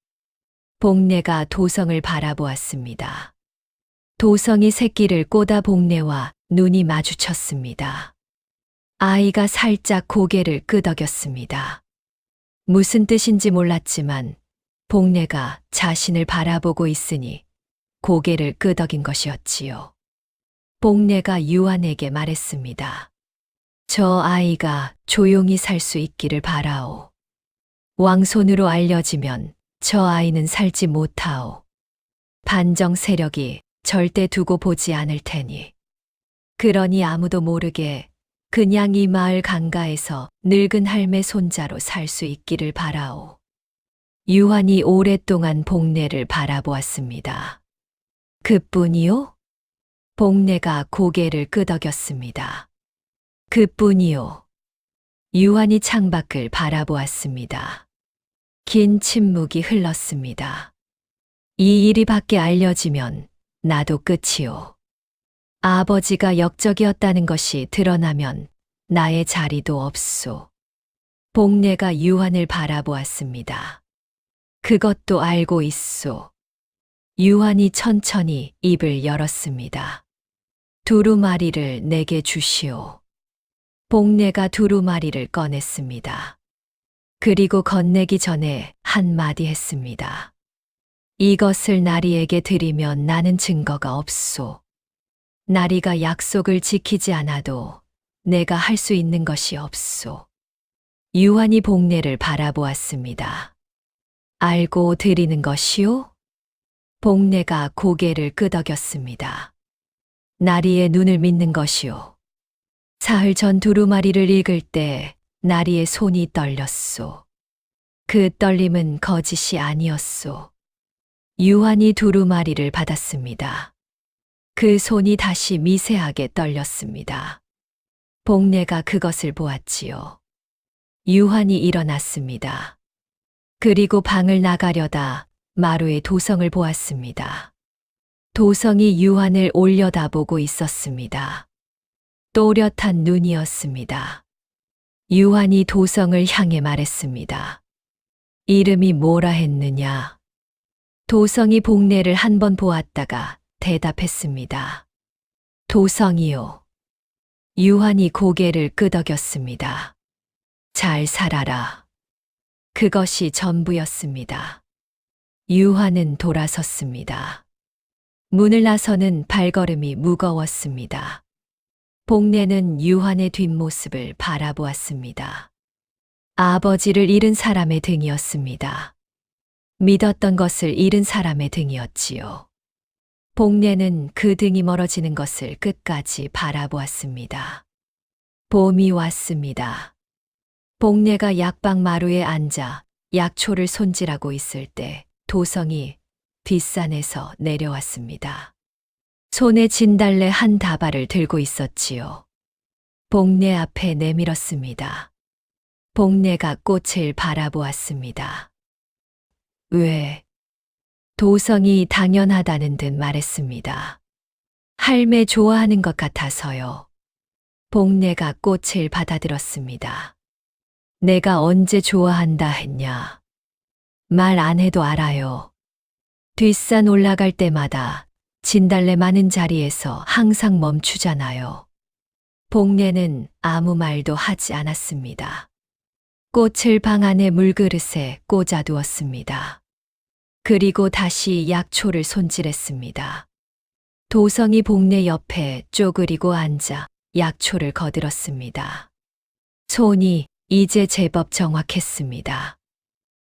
복내가 도성을 바라보았습니다. 도성이 새끼를 꼬다 복내와 눈이 마주쳤습니다. 아이가 살짝 고개를 끄덕였습니다. 무슨 뜻인지 몰랐지만 복내가 자신을 바라보고 있으니 고개를 끄덕인 것이었지요. 복내가 유한에게 말했습니다. 저 아이가 조용히 살 수 있기를 바라오. 왕손으로 알려지면 저 아이는 살지 못하오. 반정 세력이 절대 두고 보지 않을 테니. 그러니 아무도 모르게 그냥 이 마을 강가에서 늙은 할매 손자로 살 수 있기를 바라오. 유한이 오랫동안 복내를 바라보았습니다. 그뿐이요? 복내가 고개를 끄덕였습니다. 그뿐이요. 유한이 창밖을 바라보았습니다. 긴 침묵이 흘렀습니다. 이 일이 밖에 알려지면 나도 끝이요. 아버지가 역적이었다는 것이 드러나면 나의 자리도 없소. 복내가 유한을 바라보았습니다. 그것도 알고 있소. 유한이 천천히 입을 열었습니다. 두루마리를 내게 주시오. 복내가 두루마리를 꺼냈습니다. 그리고 건네기 전에 한마디 했습니다. 이것을 나리에게 드리면 나는 증거가 없소. 나리가 약속을 지키지 않아도 내가 할 수 있는 것이 없소. 유한이 복내를 바라보았습니다. 알고 드리는 것이요? 복내가 고개를 끄덕였습니다. 나리의 눈을 믿는 것이요. 사흘 전 두루마리를 읽을 때 나리의 손이 떨렸소. 그 떨림은 거짓이 아니었소. 유한이 두루마리를 받았습니다. 그 손이 다시 미세하게 떨렸습니다. 복내가 그것을 보았지요. 유한이 일어났습니다. 그리고 방을 나가려다 마루의 도성을 보았습니다. 도성이 유한을 올려다보고 있었습니다. 또렷한 눈이었습니다. 유한이 도성을 향해 말했습니다. 이름이 뭐라 했느냐? 도성이 복내를 한 번 보았다가 대답했습니다. 도성이요. 유한이 고개를 끄덕였습니다. 잘 살아라. 그것이 전부였습니다. 유한은 돌아섰습니다. 문을 나서는 발걸음이 무거웠습니다. 복내는 유한의 뒷모습을 바라보았습니다. 아버지를 잃은 사람의 등이었습니다. 믿었던 것을 잃은 사람의 등이었지요. 복내는 그 등이 멀어지는 것을 끝까지 바라보았습니다. 봄이 왔습니다. 복내가 약방 마루에 앉아 약초를 손질하고 있을 때 도성이 뒷산에서 내려왔습니다. 손에 진달래 한 다발을 들고 있었지요. 복내 앞에 내밀었습니다. 복내가 꽃을 바라보았습니다. 왜? 도성이 당연하다는 듯 말했습니다. 할매 좋아하는 것 같아서요. 복내가 꽃을 받아들었습니다. 내가 언제 좋아한다 했냐? 말 안 해도 알아요. 뒷산 올라갈 때마다 진달래 많은 자리에서 항상 멈추잖아요. 복내는 아무 말도 하지 않았습니다. 꽃을 방 안의 물그릇에 꽂아두었습니다. 그리고 다시 약초를 손질했습니다. 도성이 복례 옆에 쪼그리고 앉아 약초를 거들었습니다. 손이 이제 제법 정확했습니다.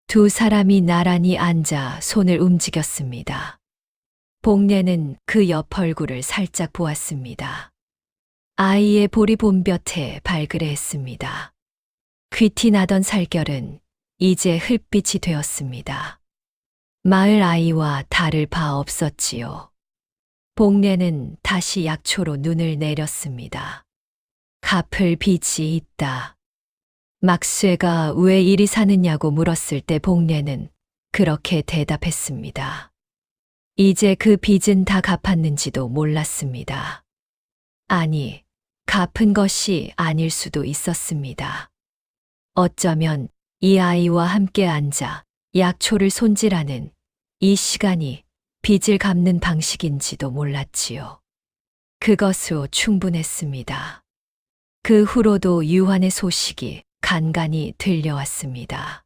두 사람이 나란히 앉아 손을 움직였습니다. 복례는 그 옆 얼굴을 살짝 보았습니다. 아이의 볼이 봄볕에 발그레했습니다. 귀티 나던 살결은 이제 흙빛이 되었습니다. 마을 아이와 다를 바 없었지요. 복례는 다시 약초로 눈을 내렸습니다. 갚을 빚이 있다. 막쇠가 왜 이리 사느냐고 물었을 때 복례는 그렇게 대답했습니다. 이제 그 빚은 다 갚았는지도 몰랐습니다. 아니, 갚은 것이 아닐 수도 있었습니다. 어쩌면 이 아이와 함께 앉아 약초를 손질하는 이 시간이 빚을 갚는 방식인지도 몰랐지요. 그것으로 충분했습니다. 그 후로도 유한의 소식이 간간히 들려왔습니다.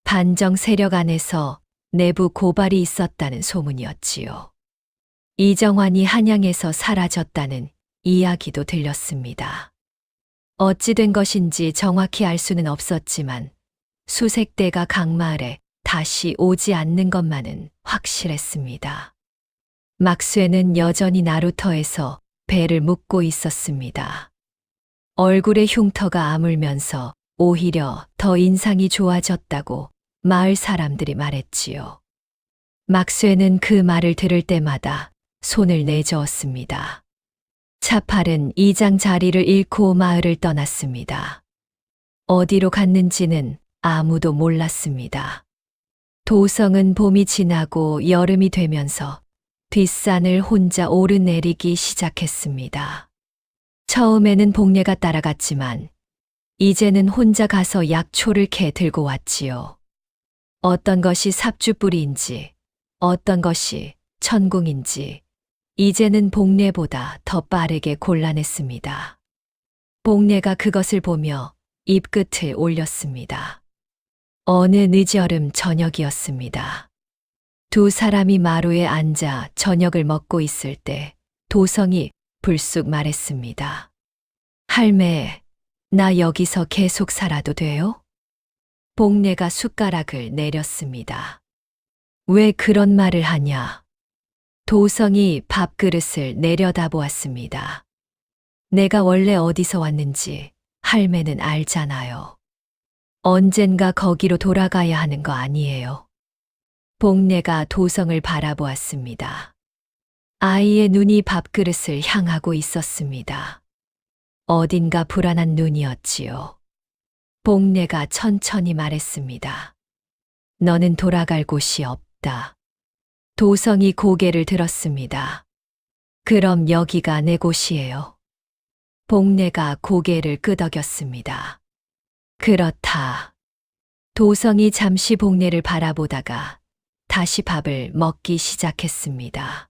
반정 세력 안에서 내부 고발이 있었다는 소문이었지요. 이정환이 한양에서 사라졌다는 이야기도 들렸습니다. 어찌 된 것인지 정확히 알 수는 없었지만 수색대가 강마을에 다시 오지 않는 것만은 확실했습니다. 막쇠는 여전히 나루터에서 배를 묶고 있었습니다. 얼굴의 흉터가 아물면서 오히려 더 인상이 좋아졌다고 마을 사람들이 말했지요. 막쇠는 그 말을 들을 때마다 손을 내저었습니다. 차팔은 이장 자리를 잃고 마을을 떠났습니다. 어디로 갔는지는 아무도 몰랐습니다. 도성은 봄이 지나고 여름이 되면서 뒷산을 혼자 오르내리기 시작했습니다. 처음에는 복례가 따라갔지만 이제는 혼자 가서 약초를 캐 들고 왔지요. 어떤 것이 삽주뿌리인지 어떤 것이 천궁인지 이제는 복례보다 더 빠르게 골라냈습니다. 복례가 그것을 보며 입끝을 올렸습니다. 어느 늦여름 저녁이었습니다. 두 사람이 마루에 앉아 저녁을 먹고 있을 때 도성이 불쑥 말했습니다. 할매, 나 여기서 계속 살아도 돼요? 복례가 숟가락을 내렸습니다. 왜 그런 말을 하냐? 도성이 밥그릇을 내려다보았습니다. 내가 원래 어디서 왔는지 할매는 알잖아요. 언젠가 거기로 돌아가야 하는 거 아니에요. 복례가 도성을 바라보았습니다. 아이의 눈이 밥그릇을 향하고 있었습니다. 어딘가 불안한 눈이었지요. 복례가 천천히 말했습니다. 너는 돌아갈 곳이 없다. 도성이 고개를 들었습니다. 그럼 여기가 내 곳이에요. 복례가 고개를 끄덕였습니다. 그렇다. 도성이 잠시 복례를 바라보다가 다시 밥을 먹기 시작했습니다.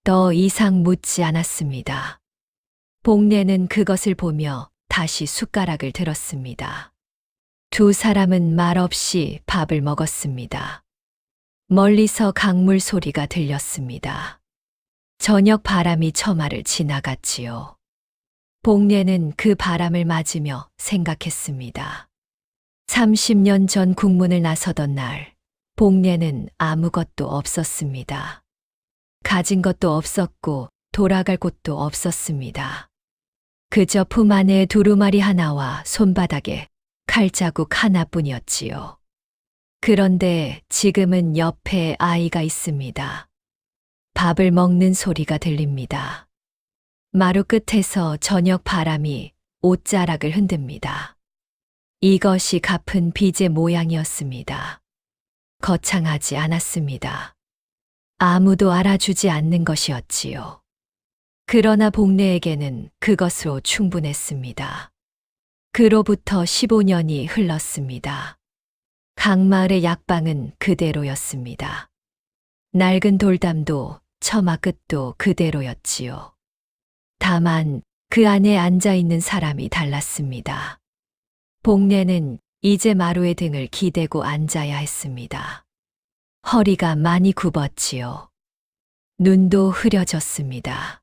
더 이상 묻지 않았습니다. 복례는 그것을 보며 다시 숟가락을 들었습니다. 두 사람은 말없이 밥을 먹었습니다. 멀리서 강물 소리가 들렸습니다. 저녁 바람이 처마를 지나갔지요. 복례는 그 바람을 맞으며 생각했습니다. 30년 전 국문을 나서던 날, 복례는 아무것도 없었습니다. 가진 것도 없었고 돌아갈 곳도 없었습니다. 그저 품 안에 두루마리 하나와 손바닥에 칼자국 하나뿐이었지요. 그런데 지금은 옆에 아이가 있습니다. 밥을 먹는 소리가 들립니다. 마루 끝에서 저녁 바람이 옷자락을 흔듭니다. 이것이 갚은 빚의 모양이었습니다. 거창하지 않았습니다. 아무도 알아주지 않는 것이었지요. 그러나 복례에게는 그것으로 충분했습니다. 그로부터 15년이 흘렀습니다. 강마을의 약방은 그대로였습니다. 낡은 돌담도 처마 끝도 그대로였지요. 다만 그 안에 앉아있는 사람이 달랐습니다. 복례는 이제 마루의 등을 기대고 앉아야 했습니다. 허리가 많이 굽었지요. 눈도 흐려졌습니다.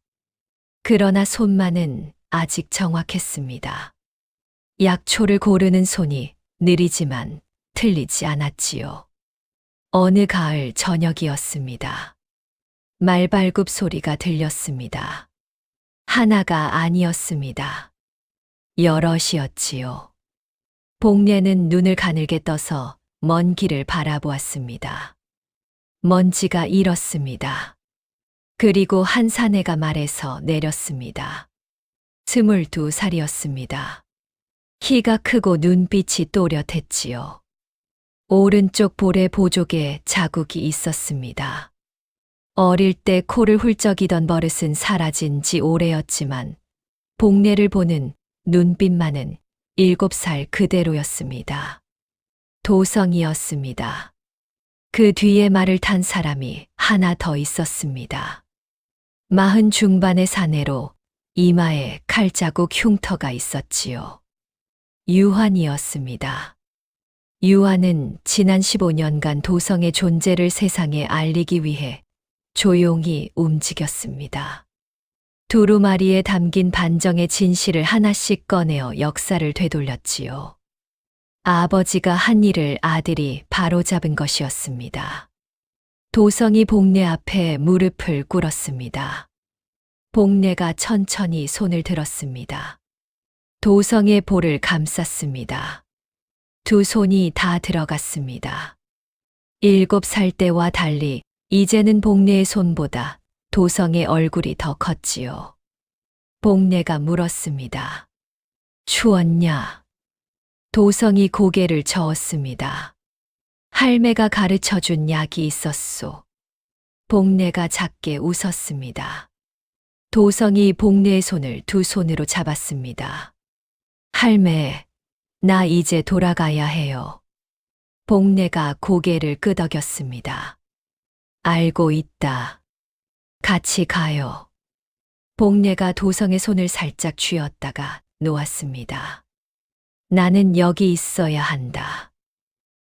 그러나 손만은 아직 정확했습니다. 약초를 고르는 손이 느리지만 틀리지 않았지요. 어느 가을 저녁이었습니다. 말발굽 소리가 들렸습니다. 하나가 아니었습니다. 여럿이었지요. 복례는 눈을 가늘게 떠서 먼 길을 바라보았습니다. 먼지가 일었습니다. 그리고 한 사내가 말에서 내렸습니다. 22살이었습니다. 키가 크고 눈빛이 또렷했지요. 오른쪽 볼에 보조개 자국이 있었습니다. 어릴 때 코를 훌쩍이던 버릇은 사라진 지 오래였지만 복례를 보는 눈빛만은 7살 그대로였습니다. 도성이었습니다. 그 뒤에 말을 탄 사람이 하나 더 있었습니다. 40 중반의 사내로 이마에 칼자국 흉터가 있었지요. 유환이었습니다. 유환은 지난 15년간 도성의 존재를 세상에 알리기 위해 조용히 움직였습니다. 두루마리에 담긴 반정의 진실을 하나씩 꺼내어 역사를 되돌렸지요. 아버지가 한 일을 아들이 바로잡은 것이었습니다. 도성이 복례 앞에 무릎을 꿇었습니다. 복례가 천천히 손을 들었습니다. 도성의 볼을 감쌌습니다. 두 손이 다 들어갔습니다. 7살 때와 달리 이제는 복례의 손보다 도성의 얼굴이 더 컸지요. 복례가 물었습니다. 추웠냐? 도성이 고개를 저었습니다. 할매가 가르쳐준 약이 있었소. 복례가 작게 웃었습니다. 도성이 복례의 손을 두 손으로 잡았습니다. 할매, 나 이제 돌아가야 해요. 복례가 고개를 끄덕였습니다. 알고 있다. 같이 가요. 복례가 도성의 손을 살짝 쥐었다가 놓았습니다. 나는 여기 있어야 한다.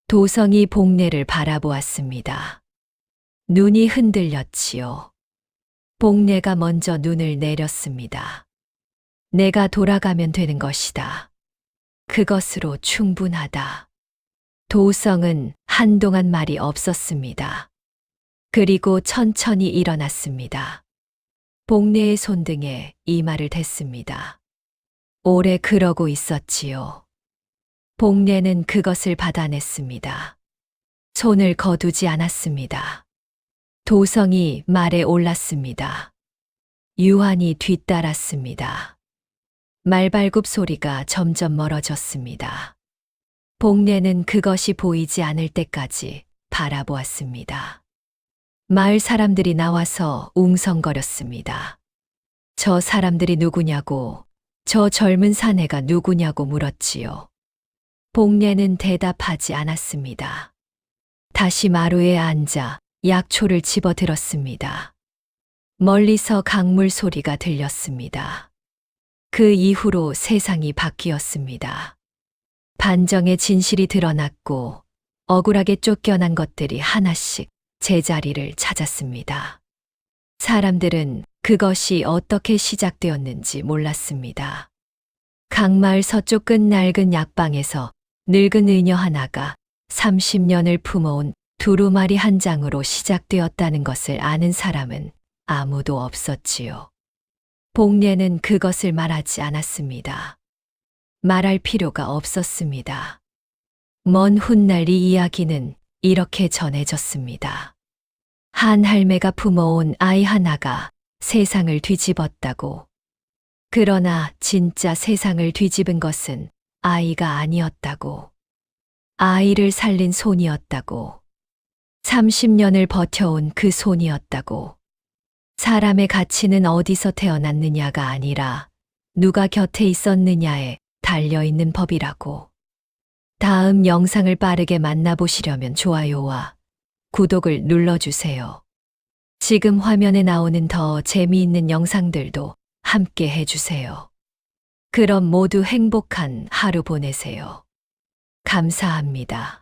도성이 복례를 바라보았습니다. 눈이 흔들렸지요. 복례가 먼저 눈을 내렸습니다. 내가 돌아가면 되는 것이다. 그것으로 충분하다. 도성은 한동안 말이 없었습니다. 그리고 천천히 일어났습니다. 복례의 손등에 이마를 댔습니다. 오래 그러고 있었지요. 복례는 그것을 받아냈습니다. 손을 거두지 않았습니다. 도성이 말에 올랐습니다. 유한이 뒤따랐습니다. 말발굽 소리가 점점 멀어졌습니다. 복례는 그것이 보이지 않을 때까지 바라보았습니다. 마을 사람들이 나와서 웅성거렸습니다. 저 사람들이 누구냐고, 저 젊은 사내가 누구냐고 물었지요. 복례는 대답하지 않았습니다. 다시 마루에 앉아 약초를 집어들었습니다. 멀리서 강물 소리가 들렸습니다. 그 이후로 세상이 바뀌었습니다. 반정의 진실이 드러났고 억울하게 쫓겨난 것들이 하나씩 제자리를 찾았습니다. 사람들은 그것이 어떻게 시작되었는지 몰랐습니다. 강마을 서쪽 끝 낡은 약방에서 늙은 의녀 하나가 30년을 품어온 두루마리 한 장으로 시작되었다는 것을 아는 사람은 아무도 없었지요. 복례는 그것을 말하지 않았습니다. 말할 필요가 없었습니다. 먼 훗날 이 이야기는 이렇게 전해졌습니다. 한 할매가 품어온 아이 하나가 세상을 뒤집었다고. 그러나 진짜 세상을 뒤집은 것은 아이가 아니었다고. 아이를 살린 손이었다고. 30년을 버텨온 그 손이었다고. 사람의 가치는 어디서 태어났느냐가 아니라 누가 곁에 있었느냐에 달려있는 법이라고. 다음 영상을 빠르게 만나보시려면 좋아요와 구독을 눌러주세요. 지금 화면에 나오는 더 재미있는 영상들도 함께 해주세요. 그럼 모두 행복한 하루 보내세요. 감사합니다.